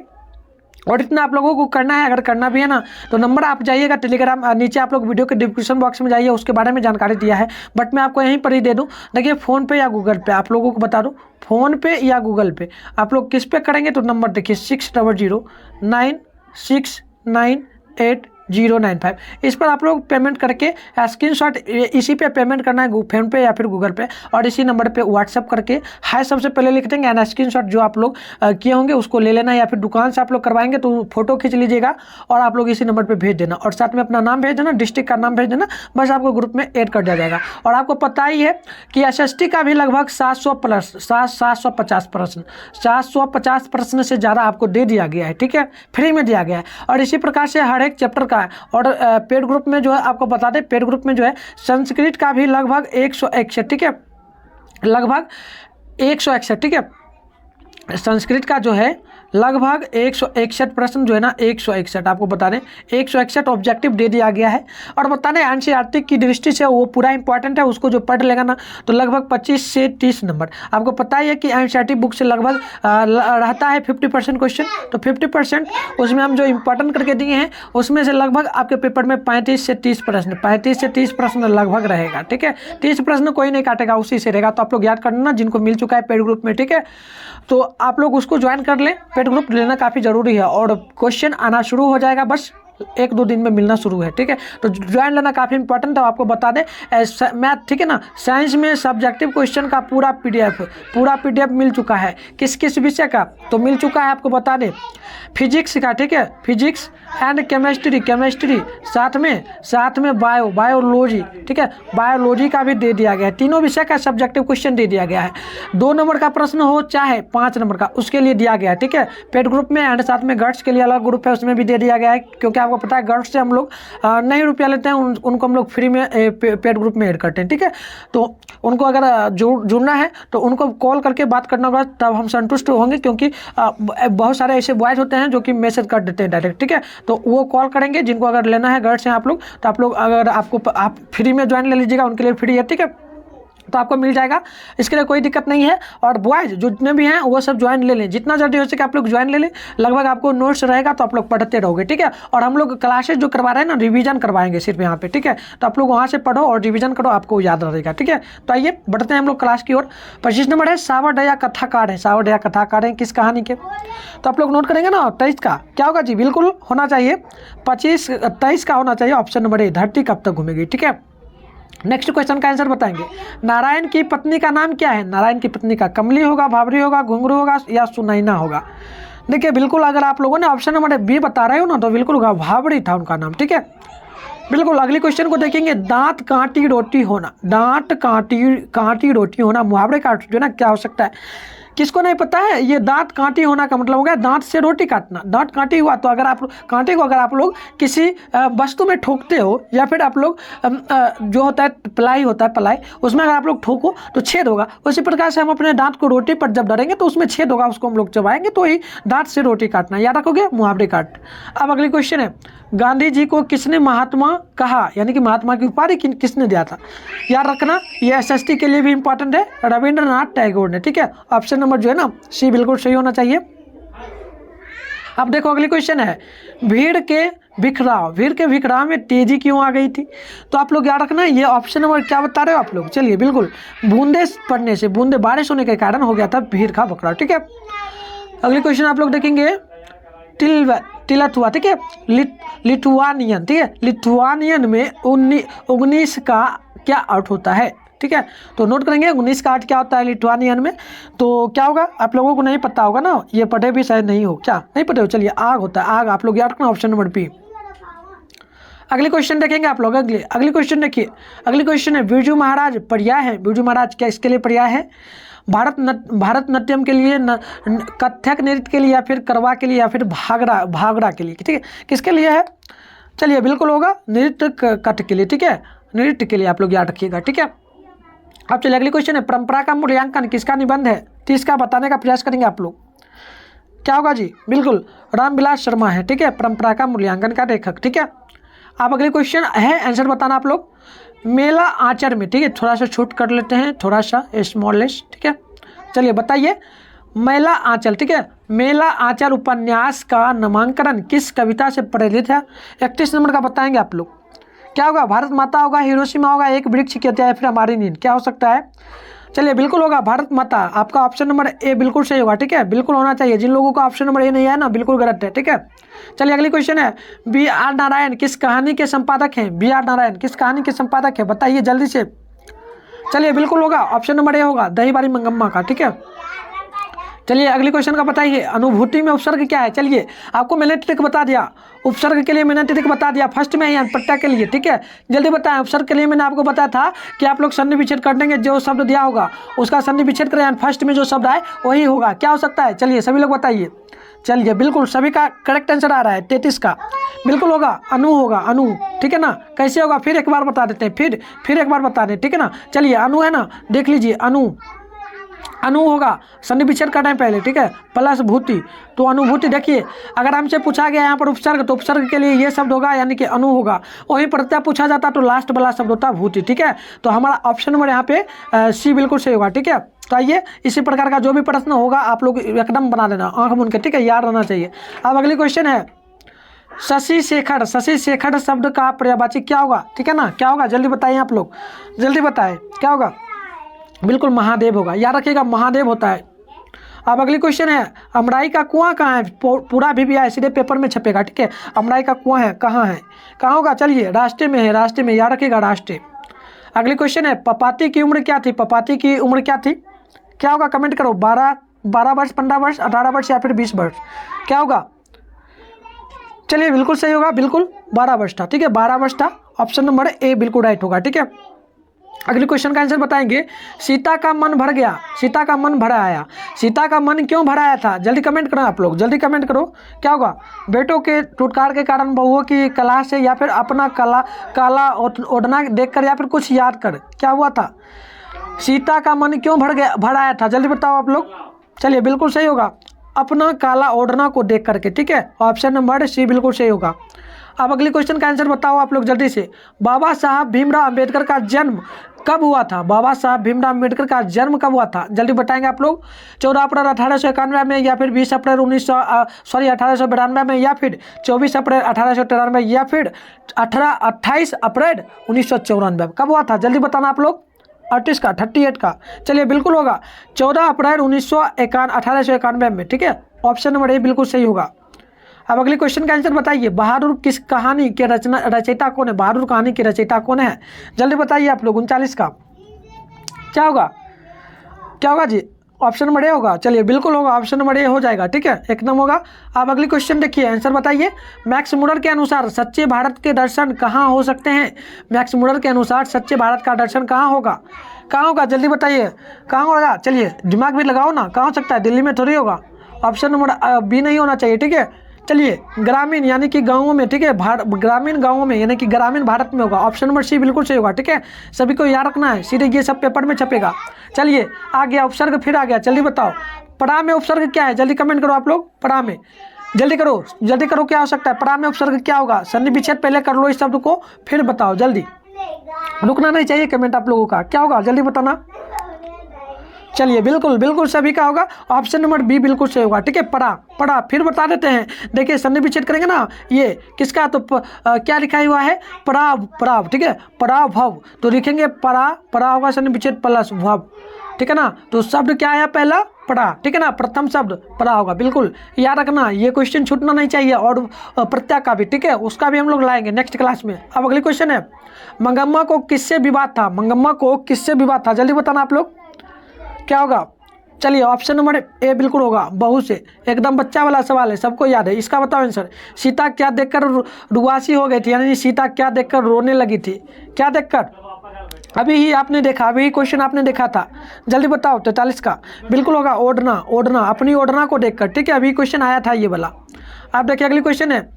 और इतना आप लोगों को करना है, अगर करना भी है ना तो नंबर आप जाइएगा टेलीग्राम, नीचे आप लोग वीडियो के डिस्क्रिप्शन बॉक्स में जाइए, उसके बारे में जानकारी दिया है, बट मैं आपको यहीं पर ही दे दूं। देखिए फ़ोन पे या गूगल पे, आप लोगों को बता दूं, फ़ोन पे या गूगल पे आप लोग किस पे करेंगे तो नंबर देखिए 60096988 095। इस पर आप लोग पेमेंट करके स्क्रीनशॉट इसी पे पेमेंट करना है, फोन पे या फिर गूगल पे, और इसी नंबर पे व्हाट्सअप करके हाय सबसे पहले लिख देंगे एंड स्क्रीनशॉट जो आप लोग किए होंगे उसको ले लेना, या फिर दुकान से आप लोग करवाएंगे तो फोटो खींच लीजिएगा और आप लोग इसी नंबर पर भेज देना, और साथ में अपना नाम भेज देना, डिस्ट्रिक्ट का नाम भेज देना, बस आपको ग्रुप में ऐड कर दिया जाएगा। और आपको पता ही है कि SST का भी लगभग 750 प्रश्न से ज़्यादा आपको दे दिया गया है, ठीक है, फ्री में दिया गया है। और इसी प्रकार से हर एक चैप्टर का और पेड ग्रुप में जो है आपको बता दें, पेड ग्रुप में जो है संस्कृत का भी लगभग 161, ठीक है, लगभग 161, ठीक है, संस्कृत का जो है लगभग 161 प्रश्न जो है ना, 161 आपको बता दें 161 ऑब्जेक्टिव दे दिया गया है। और बता दें NCERT की दृष्टि से वो पूरा इंपॉर्टेंट है, उसको जो पढ़ लेगा ना तो लगभग 25 से 30 नंबर। आपको पता ही है कि NCERT बुक से लगभग रहता है 50% क्वेश्चन, तो 50% उसमें हम जो इंपॉर्टेंट करके दिए हैं उसमें से लगभग आपके पेपर में 35 से 30 प्रश्न, 35 से 30 प्रश्न लगभग रहेगा, ठीक है। 30 प्रश्न कोई नहीं काटेगा, उसी से रहेगा, तो आप लोग याद करना जिनको मिल चुका है पेड ग्रुप में, ठीक है, तो आप लोग उसको ज्वाइन कर लें। पेड ग्रुप लेना काफ़ी ज़रूरी है और क्वेश्चन आना शुरू हो जाएगा, बस 1-2 दिन में मिलना शुरू है, ठीक है, तो ज्वाइन लेना काफ़ी इंपॉर्टेंट है। आपको बता दें मैथ, ठीक है ना, साइंस में सब्जेक्टिव क्वेश्चन का पूरा पीडीएफ मिल चुका है। किस किस विषय का तो मिल चुका है, आपको बता दें फिजिक्स का, ठीक है, फिजिक्स एंड केमिस्ट्री, साथ में बायोलॉजी, ठीक है, बायोलॉजी का भी दे दिया गया है। तीनों विषय का सब्जेक्टिव क्वेश्चन दे दिया गया है। 2 नंबर का प्रश्न हो चाहे 5 नंबर का, उसके लिए दिया गया है, ठीक है, पेड ग्रुप में। एंड साथ में गर्ल्स के लिए अलग ग्रुप है, उसमें भी दे दिया गया है, क्योंकि आपको पता है गर्ल्स से हम लोग नहीं रुपया लेते हैं, उनको हम लोग फ्री में पेड ग्रुप में ऐड करते हैं, ठीक है। तो उनको अगर जुड़ना है तो उनको कॉल करके बात करना होगा, तब हम संतुष्ट होंगे, क्योंकि बहुत सारे ऐसे बॉयज़ होते हैं जो कि मैसेज कर देते हैं डायरेक्ट, ठीक है, तो वो कॉल करेंगे। जिनको अगर लेना है गर्ल्स हैं आप लोग, तो आप लोग अगर आप फ्री में ज्वाइन ले लीजिएगा, उनके लिए फ्री है, ठीक है, तो आपको मिल जाएगा, इसके लिए कोई दिक्कत नहीं है। और बॉयज़ जितने भी हैं वो सब ज्वाइन ले लें, जितना जल्दी हो सके आप लोग ज्वाइन ले लें। लगभग आपको नोट्स रहेगा तो आप लोग पढ़ते रहोगे, ठीक है। और हम लोग क्लासेज जो करवा रहे हैं ना, रिवीजन करवाएंगे सिर्फ यहाँ पे, ठीक है, तो आप लोग वहाँ से पढ़ो और रिवीजन करो, आपको याद रहेगा, ठीक है। तो आइए बढ़ते हैं हम लोग क्लास की ओर। 25 नंबर है सावरडया कथाकार है, सावरडया कथाकार है किस कहानी के, तो आप लोग नोट करेंगे ना। 23 का क्या होगा जी, बिल्कुल होना चाहिए 23 का होना चाहिए, ऑप्शन नंबर ए, धरती कब तक घूमेगी, ठीक है। नेक्स्ट क्वेश्चन का आंसर बताएंगे। नारायण की पत्नी का नाम क्या है, नारायण की पत्नी का कमली होगा, भावरी होगा, घुंघरू होगा या सुनैना होगा। देखिए बिल्कुल, अगर आप लोगों ने ऑप्शन नंबर बी बता रहे हो ना तो बिल्कुल होगा, भावरी था उनका नाम, ठीक है, बिल्कुल। अगली क्वेश्चन को देखेंगे, दांत कांटी रोटी होना, दांत कांटी रोटी होना मुहावरे का जो ना क्या हो सकता है, किसको नहीं पता है। ये दांत कांटी होना का मतलब हो गया दांत से रोटी काटना, दांत कांटी हुआ तो अगर आप कांटे को अगर आप लोग किसी वस्तु में ठोकते हो, या फिर आप लोग जो होता है पलाई होता है, पलाई, उसमें अगर आप लोग ठोको तो छेद होगा। उसी प्रकार से हम अपने दांत को रोटी पर जब डरेंगे तो उसमें छेद होगा, उसको हम लोग चबाएंगे, तो ही दांत से रोटी काटना, याद रखोगे, मुहावरे काट। अब अगली क्वेश्चन है, गांधी जी को किसने महात्मा कहा, यानी कि महात्मा की उपाधि किसने दिया था, याद रखना, ये SST के लिए भी इंपॉर्टेंट है, रविंद्रनाथ टैगोर ने, ठीक है। ऑप्शन नंबर जो है ना सी बिल्कुल सही होना चाहिए। अब देखो अगली क्वेश्चन है, भीड़ के बिखराव में तेजी क्यों आ गई थी, तो आप लोग याद रखना, ये ऑप्शन नंबर क्या बता रहे हो आप लोग, चलिए बिल्कुल, बूंदे पड़ने से, बूंदे बारिश होने के कारण हो गया था भीड़ का बिखराव, ठीक है। अगली क्वेश्चन आप लोग देखेंगे, तिलथुआ, ठीक है, लिथुआनियन, ठीक है, लिथुआनियन में 19 का क्या अर्थ होता है, ठीक है, तो नोट करेंगे 19 का अर्थ क्या होता है लिथुआनियन में, तो क्या होगा, आप लोगों को नहीं पता होगा ना, ये पढ़े भी शायद नहीं हो, क्या नहीं पढ़े हो, चलिए आग होता है, आग, आप लोग याद रखना, ऑप्शन नंबर बी। अगली क्वेश्चन देखेंगे आप लोग, अगली क्वेश्चन देखिए, अगली क्वेश्चन है, बिरजू महाराज पर्याय है, बिरजू महाराज क्या इसके लिए पर्याय है, भारतनाट्यम के लिए, कथक नृत्य के लिए, या फिर करवा के लिए, या फिर भागड़ा के लिए, ठीक है, किसके लिए है, चलिए बिल्कुल होगा नृत्य कथ के लिए, ठीक है, नृत्य के लिए आप लोग याद रखिएगा, ठीक है। अब चलिए अगली क्वेश्चन है, परंपरा का मूल्यांकन किसका निबंध है, 30 का बताने का प्रयास करेंगे आप लोग, क्या होगा जी, बिल्कुल रामविलास शर्मा है, ठीक है, परंपरा का मूल्यांकन का लेखक, ठीक है। अब अगले क्वेश्चन है, आंसर बताना आप लोग, मेला आंचल में, ठीक है, थोड़ा सा छूट कर लेते हैं, थोड़ा सा स्मॉलेस्ट, ठीक है, चलिए बताइए, मेला आंचल, ठीक है, मेला आंचल उपन्यास का नामांकन किस कविता से प्रेरित है, 31 नंबर का बताएंगे आप लोग, क्या होगा, भारत माता होगा, हिरोशिमा होगा, एक वृक्ष की हत्या, या फिर हमारी नींद, क्या हो सकता है, चलिए बिल्कुल होगा भारत माता, आपका ऑप्शन नंबर ए बिल्कुल सही होगा। ठीक है, बिल्कुल होना चाहिए। जिन लोगों का ऑप्शन नंबर ए नहीं है ना, बिल्कुल गलत है। ठीक है, चलिए अगली क्वेश्चन है, बी आर नारायण किस कहानी के संपादक हैं? बी आर नारायण किस कहानी के संपादक है, बताइए जल्दी से। चलिए बिल्कुल होगा, ऑप्शन नंबर ए होगा, दही बारी मंगम्मा का। ठीक है, चलिए अगली क्वेश्चन का बताइए, अनुभूति में उपसर्ग क्या है? चलिए आपको मैंने ट्रिक बता दिया, उपसर्ग के लिए मैंने ट्रिक बता दिया फर्स्ट में ही अनपट्टा के लिए। ठीक है, जल्दी बताएं। उपसर्ग के लिए मैंने आपको बताया था कि आप लोग संधि विच्छेद कर देंगे, जो शब्द दिया होगा उसका संधि विच्छेद करें, फर्स्ट में जो शब्द आए वही होगा। क्या हो सकता है? चलिए सभी लोग बताइए। चलिए बिल्कुल सभी का करेक्ट आंसर आ रहा है 33 का, बिल्कुल होगा, अनु होगा, अनु। ठीक है ना, कैसे होगा फिर एक बार बता देते हैं, फिर एक बार बता दें। ठीक है ना, चलिए अनु है ना, देख लीजिए, अनु अनु होगा, संधि विच्छेद करना है पहले। ठीक है, प्लस भूति, तो अनुभूति। देखिए अगर हमसे पूछा गया यहाँ पर उपसर्ग, तो उपसर्ग के लिए ये शब्द होगा, यानी कि अनु होगा। वहीं प्रत्यय पूछा जाता तो लास्ट वाला शब्द होता भूति। ठीक है, तो हमारा ऑप्शन नंबर यहाँ पे सी बिल्कुल सही होगा। ठीक है, तो आइए इसी प्रकार का जो भी प्रश्न होगा आप लोग एकदम बना देना आंख मूंद के। ठीक है, याद रहना चाहिए। अब अगली क्वेश्चन है, शशि शेखर, शशि शेखर शब्द का पर्यायवाची क्या होगा? ठीक है ना, क्या होगा जल्दी बताइए आप लोग, जल्दी बताएं क्या होगा। बिल्कुल महादेव होगा, याद रखिएगा महादेव होता है। अब अगली क्वेश्चन है, अमराई का कुआं कहाँ है? पूरा भी आया, सीधे पेपर में छपेगा। ठीक है, अमराई का कुआं है, कहाँ है, कहाँ होगा? चलिए राष्ट्र में है, राष्ट्र में, याद रखिएगा राष्ट्र। अगली क्वेश्चन है, पपाती की उम्र क्या थी? पपाती की उम्र क्या थी? क्या होगा कमेंट करो, 12 वर्ष, 15 वर्ष, 18 वर्ष या फिर 20 वर्ष, क्या होगा? चलिए बिल्कुल सही होगा, बिल्कुल 12 वर्ष था। ठीक है, 12 वर्ष था, ऑप्शन नंबर ए बिल्कुल राइट होगा। ठीक है, अगली क्वेश्चन का आंसर बताएंगे, सीता का मन भर गया, सीता का मन भरा आया, सीता का मन क्यों भरा आया था? जल्दी कमेंट करो आप लोग, जल्दी कमेंट करो, क्या होगा? बेटों के टुटकार के कारण, बहुओं की कला से, या फिर अपना काला ओढ़ना देखकर, या फिर कुछ याद कर, क्या हुआ था? सीता का मन क्यों भर आया था? जल्दी बताओ आप लोग। चलिए बिल्कुल सही होगा, अपना काला ओढ़ना को देख करके। ठीक है, ऑप्शन नंबर सी बिल्कुल सही होगा। अब अगली क्वेश्चन का आंसर बताओ आप लोग जल्दी से, बाबा साहब भीमराव अंबेडकर का जन्म कब हुआ था? बाबा साहब भीमराव अंबेडकर का जन्म कब हुआ था? जल्दी बताएंगे आप लोग। 14 अप्रैल 1891 में, या फिर 20 अप्रैल 1892 में, या फिर 24 अप्रैल 1893, या फिर 28 अप्रैल 1994। कब हुआ था? जल्दी बताना आप लोग। 38 का। चलिए बिल्कुल होगा, 14 अप्रैल 1891 में। ठीक है, ऑप्शन नंबर ए बिल्कुल सही होगा। अब अगली क्वेश्चन का आंसर बताइए, बहादुर किस कहानी के रचयिता कौन है? बहादुर कहानी के रचयिता कौन है? जल्दी बताइए आप लोग। 39 का क्या होगा? क्या होगा जी? ऑप्शन नंबर ए होगा। चलिए बिल्कुल होगा, ऑप्शन नंबर ए हो जाएगा। ठीक है, एकदम होगा। अब अगली क्वेश्चन देखिए, आंसर बताइए, मैक्स मुलर के अनुसार सच्चे भारत के दर्शन कहाँ हो सकते हैं? मैक्स मुलर के अनुसार सच्चे भारत का दर्शन कहाँ होगा? कहाँ होगा जल्दी बताइए, कहाँ होगा? चलिए दिमाग भी लगाओ ना, कहाँ हो सकता है? दिल्ली में थोड़ी होगा, ऑप्शन नंबर बी नहीं होना चाहिए। ठीक है, चलिए ग्रामीण यानी कि गाँवों में। ठीक है, ग्रामीण गाँवों में यानी कि ग्रामीण भारत में होगा, ऑप्शन नंबर सी बिल्कुल सही होगा। ठीक है, सभी को याद रखना है, सीधे ये सब पेपर में छपेगा। चलिए आ गया उपसर्ग, फिर आ गया, जल्दी बताओ पड़ा में उपसर्ग क्या है? जल्दी कमेंट करो आप लोग, पड़ा में जल्दी करो, जल्दी करो, क्या हो सकता है? पड़ा में उपसर्ग क्या होगा? संधि विच्छेद पहले कर लो इस शब्द को, फिर बताओ जल्दी, रुकना नहीं चाहिए कमेंट आप लोगों का। क्या होगा जल्दी बताना। चलिए बिल्कुल बिल्कुल सभी का होगा, ऑप्शन नंबर बी बिल्कुल सही होगा। ठीक है, पड़ा फिर बता देते हैं। देखिए संधि विच्छेद करेंगे ना, ये किसका? तो क्या लिखा हुआ है? पराव। ठीक है, पराव भव, तो लिखेंगे परा होगा संधि विच्छेद प्लस भव। ठीक है ना, तो शब्द क्या है? पहला पड़ा। ठीक है ना, प्रथम शब्द पड़ा होगा, बिल्कुल याद रखना, ये क्वेश्चन छूटना नहीं चाहिए। और प्रत्यय का भी, ठीक है, उसका भी हम लोग लाएंगे नेक्स्ट क्लास में। अब अगली क्वेश्चन है, मंगम्मा को किससे विवाद था? मंगम्मा को किससे विवाद था? जल्दी बताना आप लोग, क्या होगा? चलिए ऑप्शन नंबर ए बिल्कुल होगा, बहू से। एकदम बच्चा वाला सवाल है, सबको याद है, इसका बताओ आंसर। सीता क्या देखकर रुआसी हो गई थी? यानी सीता क्या देखकर रोने लगी थी? क्या देखकर? अभी ही आपने देखा, अभी ही क्वेश्चन आपने देखा था, जल्दी बताओ। 43 का बिल्कुल होगा, ओढ़ना, अपनी ओढ़ना को देखकर। ठीक है, अभी क्वेश्चन आया था ये वाला। आप देखिए अगली क्वेश्चन है,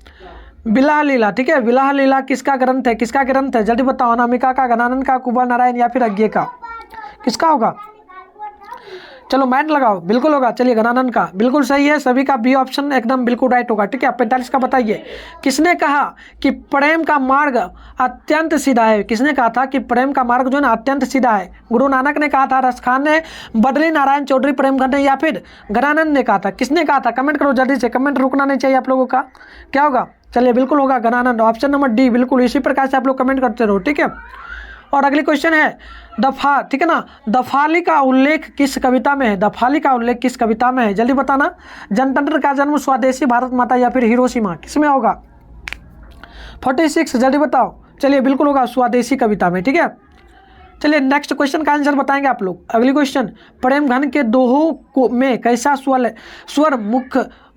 बिलाह लीला। ठीक है, बिलाह लीला किसका ग्रंथ है? किसका ग्रंथ है? जल्दी बताओ। अनामिका का, गणानंद का, कुंवर नारायण या फिर अज्ञे का? किसका होगा? चलो माइंड लगाओ, बिल्कुल होगा। चलिए गणानंद का बिल्कुल सही है, सभी का बी ऑप्शन एकदम बिल्कुल राइट होगा। ठीक है, 45 का बताइए, किसने कहा कि प्रेम का मार्ग अत्यंत सीधा है? किसने कहा था कि प्रेम का मार्ग जो है ना अत्यंत सीधा है? गुरु नानक ने कहा था, रसखान ने, बद्री नारायण चौधरी प्रेमगढ़ ने, या फिर गणानंद ने कहा था? किसने कहा था? कमेंट करो जल्दी से, कमेंट रुकना नहीं चाहिए आप लोगों का। क्या होगा? चलिए बिल्कुल होगा गणानंद, ऑप्शन नंबर डी बिल्कुल। इसी प्रकार से आप लोग कमेंट करते रहो। ठीक है, और अगली क्वेश्चन है दफा, ठीक है ना, दफाली का उल्लेख किस कविता में है? दफाली का उल्लेख किस कविता में है? जल्दी बताना। जनतंत्र का जन्म स्वदेशी भारत माता या फिर हिरोशिमा, किसमें होगा? 46, जल्दी बताओ। चलिए बिल्कुल होगा स्वदेशी कविता में, ठीक है। चलिए नेक्स्ट क्वेश्चन का आंसर बताएंगे आप लोग। अगली क्वेश्चन, प्रेम घन के दोहों को में कैसा स्वर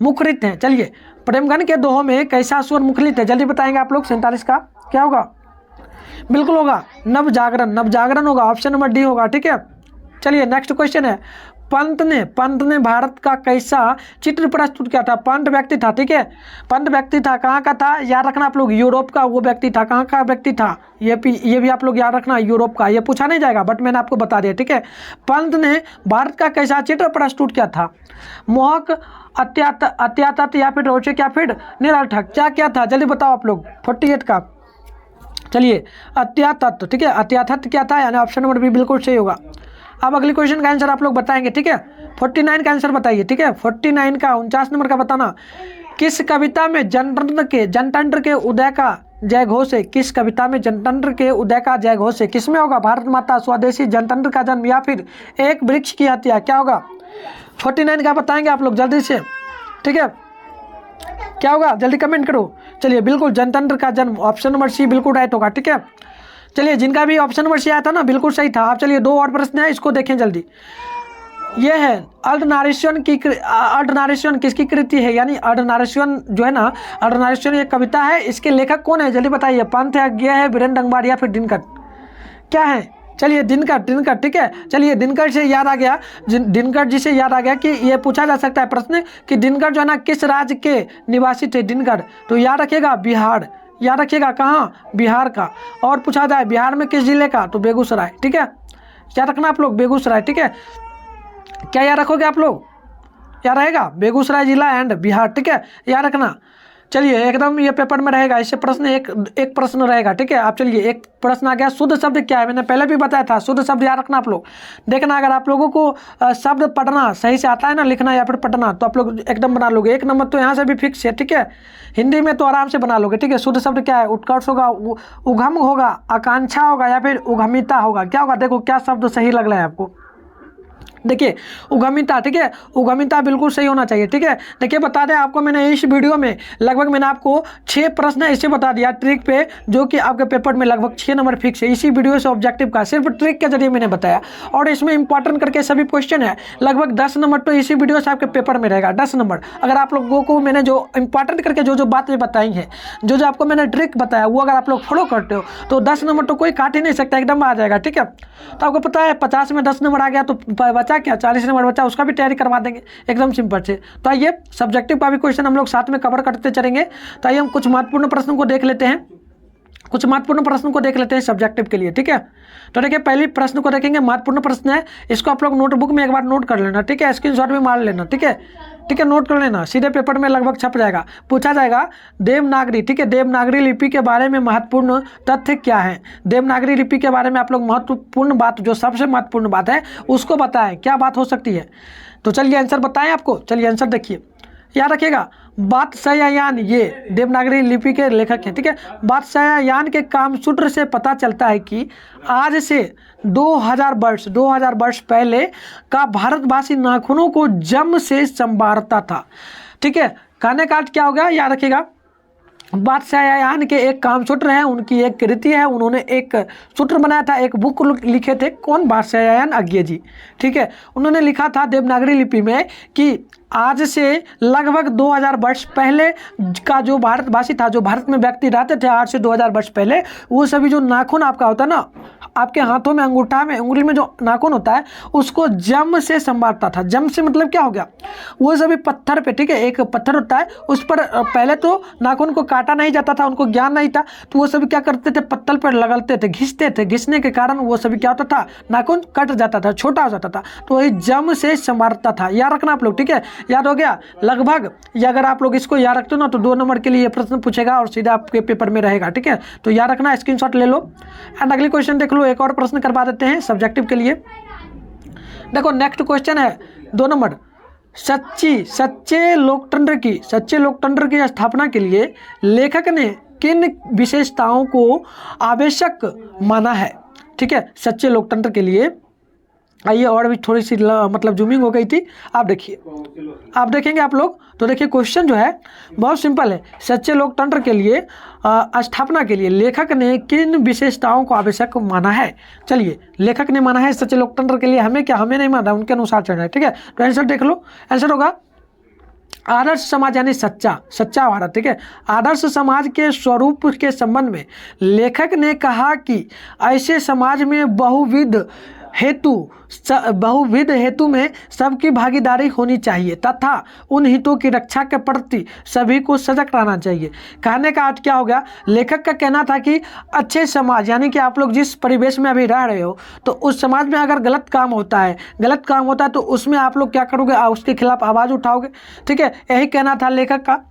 मुखरित है? चलिए प्रेम घन के दोहों में कैसा स्वर मुखरित है? जल्दी बताएंगे आप लोग। 47 का क्या होगा? बिल्कुल होगा नव जागरण, नव जागरण होगा, ऑप्शन नंबर डी होगा, ठीक है। चलिए नेक्स्ट क्वेश्चन है, पंत ने भारत का कैसा चित्र प्रस्तुत किया था? पंत व्यक्ति था, ठीक है, पंत व्यक्ति था, कहाँ का था? याद रखना आप लोग, यूरोप का वो व्यक्ति था। कहाँ का व्यक्ति था? ये भी आप लोग याद रखना, यूरोप का। ये पूछा नहीं जाएगा बट मैंने आपको बता दिया, ठीक है। पंत ने भारत का कैसा चित्र प्रस्तुत किया था? मोहक, अत्यातत या फिर रोचक या फिर निरर्थक, क्या क्या था? जल्दी बताओ आप लोग। 48 का चलिए अत्यातत, ठीक है, अत्यातत क्या था? यानी ऑप्शन नंबर बी बिल्कुल सही होगा। अब अगली क्वेश्चन का आंसर आप लोग बताएंगे, ठीक है। 49 का आंसर बताइए, ठीक है। 49 का 49 नंबर का बताना। किस कविता में जनतंत्र के उदय का जय घोष है? किस कविता में जनतंत्र के उदय का जय घोष है? किसमें होगा? भारत माता, स्वदेशी, जनतंत्र का जन्म या फिर एक वृक्ष की हत्या, क्या होगा? 49 का बताएंगे आप लोग जल्दी से, ठीक है। क्या होगा? जल्दी कमेंट करो। चलिए बिल्कुल जनतंत्र का जन्म, ऑप्शन नंबर सी बिल्कुल राइट होगा, ठीक है। चलिए जिनका भी ऑप्शन नंबर सी आया था ना बिल्कुल सही था। आप चलिए 2 और प्रश्न है, इसको देखें जल्दी। ये है अर्धनारीश्वन किसकी कृति है? यानी अर्धनारीश्वन जो है ना, अर्धनारीश्वन ये कविता है, इसके लेखक कौन है? जल्दी बताइए। पंत है, ज्ञ है, वीरेंद्र अंगवार या फिर दिनकर, क्या है? चलिए दिनकर, ठीक है। चलिए दिनकर से याद आ गया, दिनकर जी से याद आ गया कि ये पूछा जा सकता है प्रश्न कि दिनकर जो है ना किस राज्य के निवासी थे? दिनकर तो याद रखिएगा बिहार, याद रखिएगा कहाँ? बिहार का। और पूछा जाए बिहार में किस जिले का? तो बेगूसराय, ठीक है, याद रखना आप लोग, बेगूसराय, ठीक है। क्या याद रखोगे आप लोग? याद रहेगा बेगूसराय जिला एंड बिहार, ठीक है, याद रखना। चलिए एकदम ये पेपर में रहेगा, इससे प्रश्न एक प्रश्न रहेगा, ठीक है। आप चलिए एक प्रश्न आ गया, शुद्ध शब्द क्या है? मैंने पहले भी बताया था, शुद्ध शब्द याद रखना आप लोग। देखना अगर आप लोगों को शब्द पढ़ना सही से आता है ना, लिखना या फिर पढ़ना, तो आप लोग एकदम बना लोगे। 1 नंबर तो यहाँ से भी फिक्स है, ठीक है। हिंदी में तो आराम से बना लोगे, ठीक है। शुद्ध शब्द क्या है? उत्कर्ष होगा, उगम होगा, आकांक्षा होगा या फिर उगमिता होगा, क्या होगा? देखो क्या शब्द सही लग रहा है आपको। देखिए उगमिता, ठीक है, उगमिता बिल्कुल सही होना चाहिए, ठीक है। देखिए बता दें आपको, मैंने इस वीडियो में लगभग मैंने आपको 6 प्रश्न ऐसे बता दिया ट्रिक पे, जो कि आपके पेपर में लगभग 6 नंबर फिक्स है। इसी वीडियो से ऑब्जेक्टिव का सिर्फ ट्रिक के जरिए मैंने बताया, और इसमें इंपॉर्टेंट करके सभी क्वेश्चन है, लगभग 10 नंबर तो इसी वीडियो से आपके पेपर में रहेगा। 10 नंबर अगर आप लोगों को मैंने जो इंपॉर्टेंट करके जो बातें बताई हैं, जो आपको मैंने ट्रिक बताया, वो अगर आप लोग फॉलो करते हो तो 10 नंबर तो कोई काट ही नहीं सकता, एकदम आ जाएगा, ठीक है। तो आपको पता है 50 में 10 नंबर आ गया तो बचा क्या? 40 नंबर बचा, उसका भी तैयारी करवा देंगे एकदम सिंपल से। तो आइए सब्जेक्टिव का भी क्वेश्चन हम लोग साथ में कवर करते चलेंगे। तो आइए हम कुछ महत्वपूर्ण प्रश्नों को देख लेते हैं, कुछ महत्वपूर्ण प्रश्नों को देख लेते हैं सब्जेक्टिव के लिए, ठीक है। तो देखिए पहले प्रश्न को देखेंगे, महत्वपूर्ण प्रश्न है, इसको आप लोग नोटबुक में एक बार नोट कर लेना, ठीक है, स्क्रीनशॉट भी मार लेना, ठीक है, ठीक है, नोट कर लेना, सीधे पेपर में लगभग छप जाएगा। पूछा जाएगा देवनागरी, ठीक है, देवनागरी लिपि के बारे में महत्वपूर्ण तथ्य क्या है? देवनागरी लिपि के बारे में आप लोग महत्वपूर्ण बात, जो सबसे महत्वपूर्ण बात है उसको बताएं, क्या बात हो सकती है? तो चलिए आंसर बताएं आपको। चलिए आंसर देखिए, याद रखिएगा, वात्स्यायन ये देवनागरी लिपि के लेखक हैं, ठीक है। वात्स्यायन के कामसूत्र से पता चलता है कि आज से 2000 वर्ष पहले का भारतवासी नाखूनों को जम से संवारता था, ठीक है। कहने का अर्थ क्या होगा? याद रखिएगा, वात्स्यायन के एक कामसूत्र है, उनकी एक कृति है, उन्होंने एक सूत्र बनाया था, एक बुक लिखे थे। कौन? वात्स्यायन अज्ञे जी, ठीक है। उन्होंने लिखा था देवनागरी लिपि में कि आज से लगभग 2000 वर्ष पहले का जो भारतवासी था, जो भारत में व्यक्ति रहते थे आज से 2000 वर्ष पहले, वो सभी जो नाखून आपका होता है ना, आपके हाथों में, अंगूठा में, उंगली में जो नाखून होता है, उसको जम से संवारता था। जम से मतलब क्या हो गया? वो सभी पत्थर पे, ठीक है, एक पत्थर होता है, उस पर पहले तो नाखून को काटा नहीं जाता था, उनको ज्ञान नहीं था, तो वो सभी क्या करते थे? पत्थर पर लगलते थे, घिसते थे, घिसने के कारण वो सभी क्या होता था? नाखून कट जाता था, छोटा हो जाता था, तो वही जम से संवारता था। याद रखना आप लोग, ठीक है, याद हो गया लगभग। ये अगर आप लोग इसको याद रखते हो ना तो 2 नंबर के लिए ये प्रश्न पूछेगा और सीधा आपके पेपर में रहेगा, ठीक है। तो याद रखना, स्क्रीनशॉट ले लो एंड अगली क्वेश्चन देख लो। एक और प्रश्न करवा देते हैं सब्जेक्टिव के लिए। देखो नेक्स्ट क्वेश्चन है 2 नंबर, सच्चे लोकतंत्र की स्थापना के लिए लेखक ने किन विशेषताओं को आवश्यक माना है? ठीक है, सच्चे लोकतंत्र के लिए। आइए, और भी थोड़ी सी मतलब जूमिंग हो गई थी। आप देखिए, आप देखेंगे आप लोग तो देखिए क्वेश्चन जो है बहुत सिंपल है। सच्चे लोकतंत्र के लिए स्थापना के लिए लेखक ने किन विशेषताओं को आवश्यक माना है। चलिए, लेखक ने माना है सच्चे लोकतंत्र के लिए, हमें क्या, हमें नहीं माना, उनके अनुसार चलना है। ठीक है, तो आंसर देख लो, आंसर होगा आदर्श समाज यानी सच्चा भारत। ठीक है, आदर्श समाज के स्वरूप के संबंध में लेखक ने कहा कि ऐसे समाज में बहुविध हेतु में सबकी भागीदारी होनी चाहिए तथा उन हितों की रक्षा के प्रति सभी को सजग रहना चाहिए। कहने का अर्थ क्या हो गया, लेखक का कहना था कि अच्छे समाज यानी कि आप लोग जिस परिवेश में अभी रह रहे हो, तो उस समाज में अगर गलत काम होता है तो उसमें आप लोग क्या करोगे, उसके खिलाफ आवाज़ उठाओगे। ठीक है, यही कहना था लेखक का।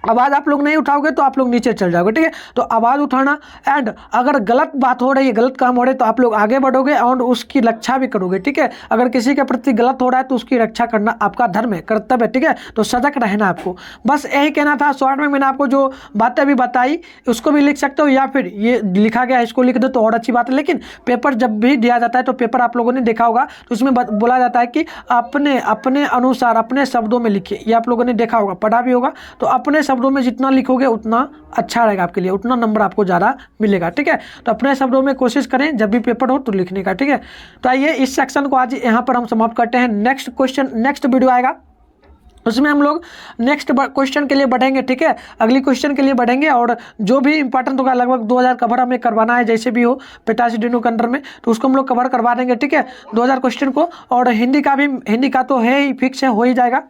आवाज़ आप लोग नहीं उठाओगे तो आप लोग नीचे चल जाओगे। ठीक है, तो आवाज़ उठाना, एंड अगर गलत बात हो रही है, गलत काम हो रहे हैं, तो आप लोग आगे बढ़ोगे और उसकी रक्षा भी करोगे। ठीक है, अगर किसी के प्रति गलत हो रहा है तो उसकी रक्षा करना आपका धर्म है, कर्तव्य है। ठीक है, तो सजग रहना आपको, बस यही कहना था। शॉर्ट में मैंने आपको जो बातें अभी बताई उसको भी लिख सकते हो, या फिर ये लिखा गया इसको लिख दो तो और अच्छी बात है। लेकिन पेपर जब भी दिया जाता है तो पेपर आप लोगों ने देखा होगा, तो उसमें बोला जाता है कि अपने अनुसार अपने शब्दों में लिखिए। ये आप लोगों ने देखा होगा, पढ़ा भी होगा। तो अपने शब्दों में जितना लिखोगे उतना अच्छा रहेगा आपके लिए, उतना नंबर आपको ज़्यादा मिलेगा। ठीक है, तो अपने शब्दों में कोशिश करें जब भी पेपर हो तो लिखने का। ठीक है, तो आइए इस सेक्शन को आज यहाँ पर हम समाप्त करते हैं। नेक्स्ट वीडियो आएगा, उसमें हम लोग नेक्स्ट क्वेश्चन के लिए बढ़ेंगे। ठीक है, अगली क्वेश्चन के लिए बढ़ेंगे, और जो भी इंपॉर्टेंट होगा लगभग 2000 कवर हमें करवाना है, जैसे भी हो 85 दिनों के अंदर में, तो उसको हम लोग कवर करवा देंगे। ठीक है, 2000 क्वेश्चन को, और हिंदी का तो है ही, फिक्स है, हो ही जाएगा।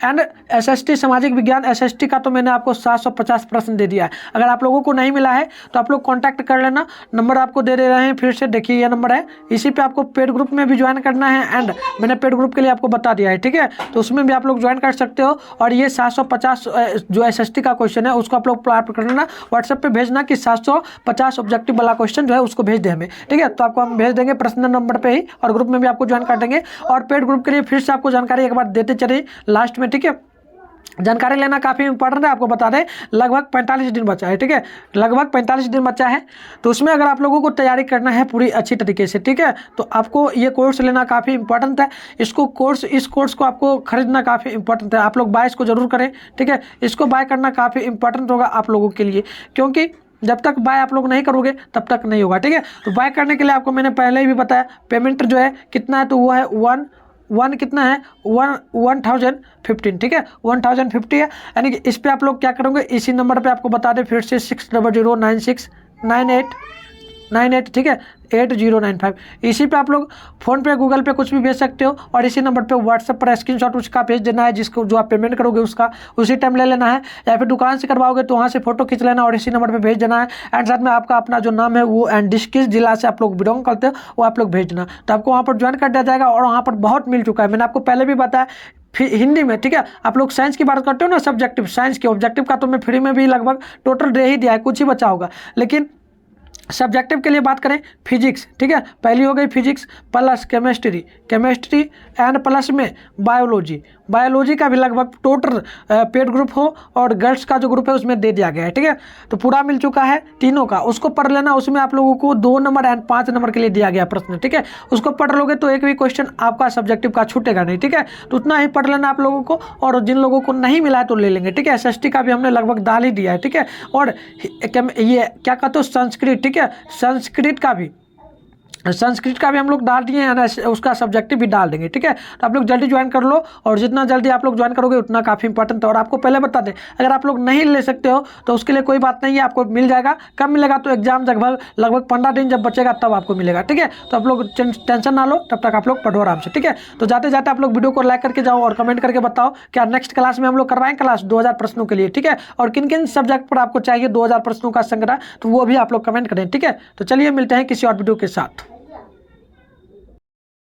एंड SST सामाजिक विज्ञान SST का तो मैंने आपको 750 प्रश्न दे दिया है। अगर आप लोगों को नहीं मिला है तो आप लोग कांटेक्ट कर लेना, नंबर आपको दे रहे हैं, फिर से देखिए ये नंबर है, इसी पे आपको पेड ग्रुप में भी ज्वाइन करना है। एंड मैंने पेड ग्रुप के लिए आपको बता दिया है। ठीक है, तो उसमें भी आप लोग ज्वाइन कर सकते हो। और ये 750 जो SST का क्वेश्चन है उसको आप लोग प्राप्त कर लेना, व्हाट्सएप पे भेजना कि 750 ऑब्जेक्टिव वाला क्वेश्चन जो है उसको भेज दे हमें। ठीक है, तो आपको हम भेज देंगे पर्सनल नंबर पे ही, और ग्रुप में भी आपको ज्वाइन कर देंगे। और पेड ग्रुप के लिए फिर से आपको जानकारी एक बार देते चले लास्ट में। ठीक है, जानकारी लेना काफ़ी इंपॉर्टेंट है, आपको बता दें लगभग 45 दिन बचा है। ठीक है, लगभग 45 दिन बचा है, तो उसमें अगर आप लोगों को तैयारी करना है पूरी अच्छी तरीके से, ठीक है, तो आपको ये कोर्स लेना काफ़ी इंपॉर्टेंट है। इस कोर्स को आपको खरीदना काफ़ी इंपॉर्टेंट है। आप लोग बाय इसको जरूर करें। ठीक है, इसको बाय करना काफ़ी इंपॉर्टेंट होगा आप लोगों के लिए, क्योंकि जब तक बाय आप लोग नहीं करोगे तब तक नहीं होगा। ठीक है, तो बाय करने के लिए आपको मैंने पहले ही भी बताया, पेमेंट जो है कितना है, तो वो है वन कितना है 1015। ठीक है, 1050 है, यानी कि इस पे आप लोग क्या करोगे, इसी नंबर पे आपको बता दें फिर से 6009698998। ठीक है, 8095, इसी पे आप लोग फ़ोन पे गूगल पे कुछ भी भेज सकते हो, और इसी नंबर पे व्हाट्सएप पर स्क्रीनशॉट उसका भेज देना है, जिसको जो आप पेमेंट करोगे उसका उसी टाइम ले लेना है, या फिर दुकान से करवाओगे तो वहाँ से फोटो खींच लेना और इसी नंबर पे भेज देना है। एंड साथ में आपका अपना जो नाम है वो एंड किस जिला से आप लोग बिलोंग करते हो वो आप लोग भेज देना, तो आपको वहाँ पर ज्वाइन कर दिया जाएगा। और वहाँ पर बहुत मिल चुका है, मैंने आपको पहले भी बताया, फिर हिंदी में। ठीक है, आप लोग साइंस की बात करते हो ना, सब्जेक्टिव साइंस के, ऑब्जेक्टिव का तो मैं फ्री में भी लगभग टोटल दे ही दिया है, कुछ ही बचा होगा। लेकिन सब्जेक्टिव के लिए बात करें, फिजिक्स, ठीक है, पहली हो गई physics plus chemistry and plus में बायोलॉजी का भी लगभग टोटल पेड ग्रुप हो, और गर्ल्स का जो ग्रुप है उसमें दे दिया गया है। ठीक है, तो पूरा मिल चुका है तीनों का, उसको पढ़ लेना। उसमें आप लोगों को 2 नंबर एंड 5 नंबर के लिए दिया गया प्रश्न। ठीक है, उसको पढ़ लोगे तो एक भी क्वेश्चन आपका सब्जेक्टिव का छूटेगा नहीं। ठीक है, तो उतना ही पढ़ लेना आप लोगों को, और जिन लोगों को नहीं मिला है तो ले लेंगे। ठीक है, SST का भी हमने लगभग डाल ही दिया है। ठीक है, और ये क्या कहते हो संस्कृत, ठीक है, संस्कृत का भी हम लोग डाल दिए हैं, उसका सब्जेक्टिव भी डाल देंगे। ठीक है, तो आप लोग जल्दी ज्वाइन कर लो, और जितना जल्दी आप लोग ज्वाइन करोगे उतना काफ़ी इंपॉर्टेंट है। और आपको पहले बता दें, अगर आप लोग नहीं ले सकते हो तो उसके लिए कोई बात नहीं है, आपको मिल जाएगा। कब मिलेगा, तो एग्जाम लगभग 15 दिन जब बचेगा तब आपको मिलेगा। ठीक है, तो आप लोग टेंशन ना लो, तब तक आप लोग पढ़ो आराम से। ठीक है, तो जाते जाते आप लोग वीडियो को लाइक करके जाओ और कमेंट करके बताओ क्या नेक्स्ट क्लास में हम लोग करवाएं क्लास 2000 प्रश्नों के लिए। ठीक है, और किन किन सब्जेक्ट पर आपको चाहिए 2000 प्रश्नों का संग्रह, तो वो भी आप लोग कमेंट करें। ठीक है, तो चलिए मिलते हैं किसी और वीडियो के साथ।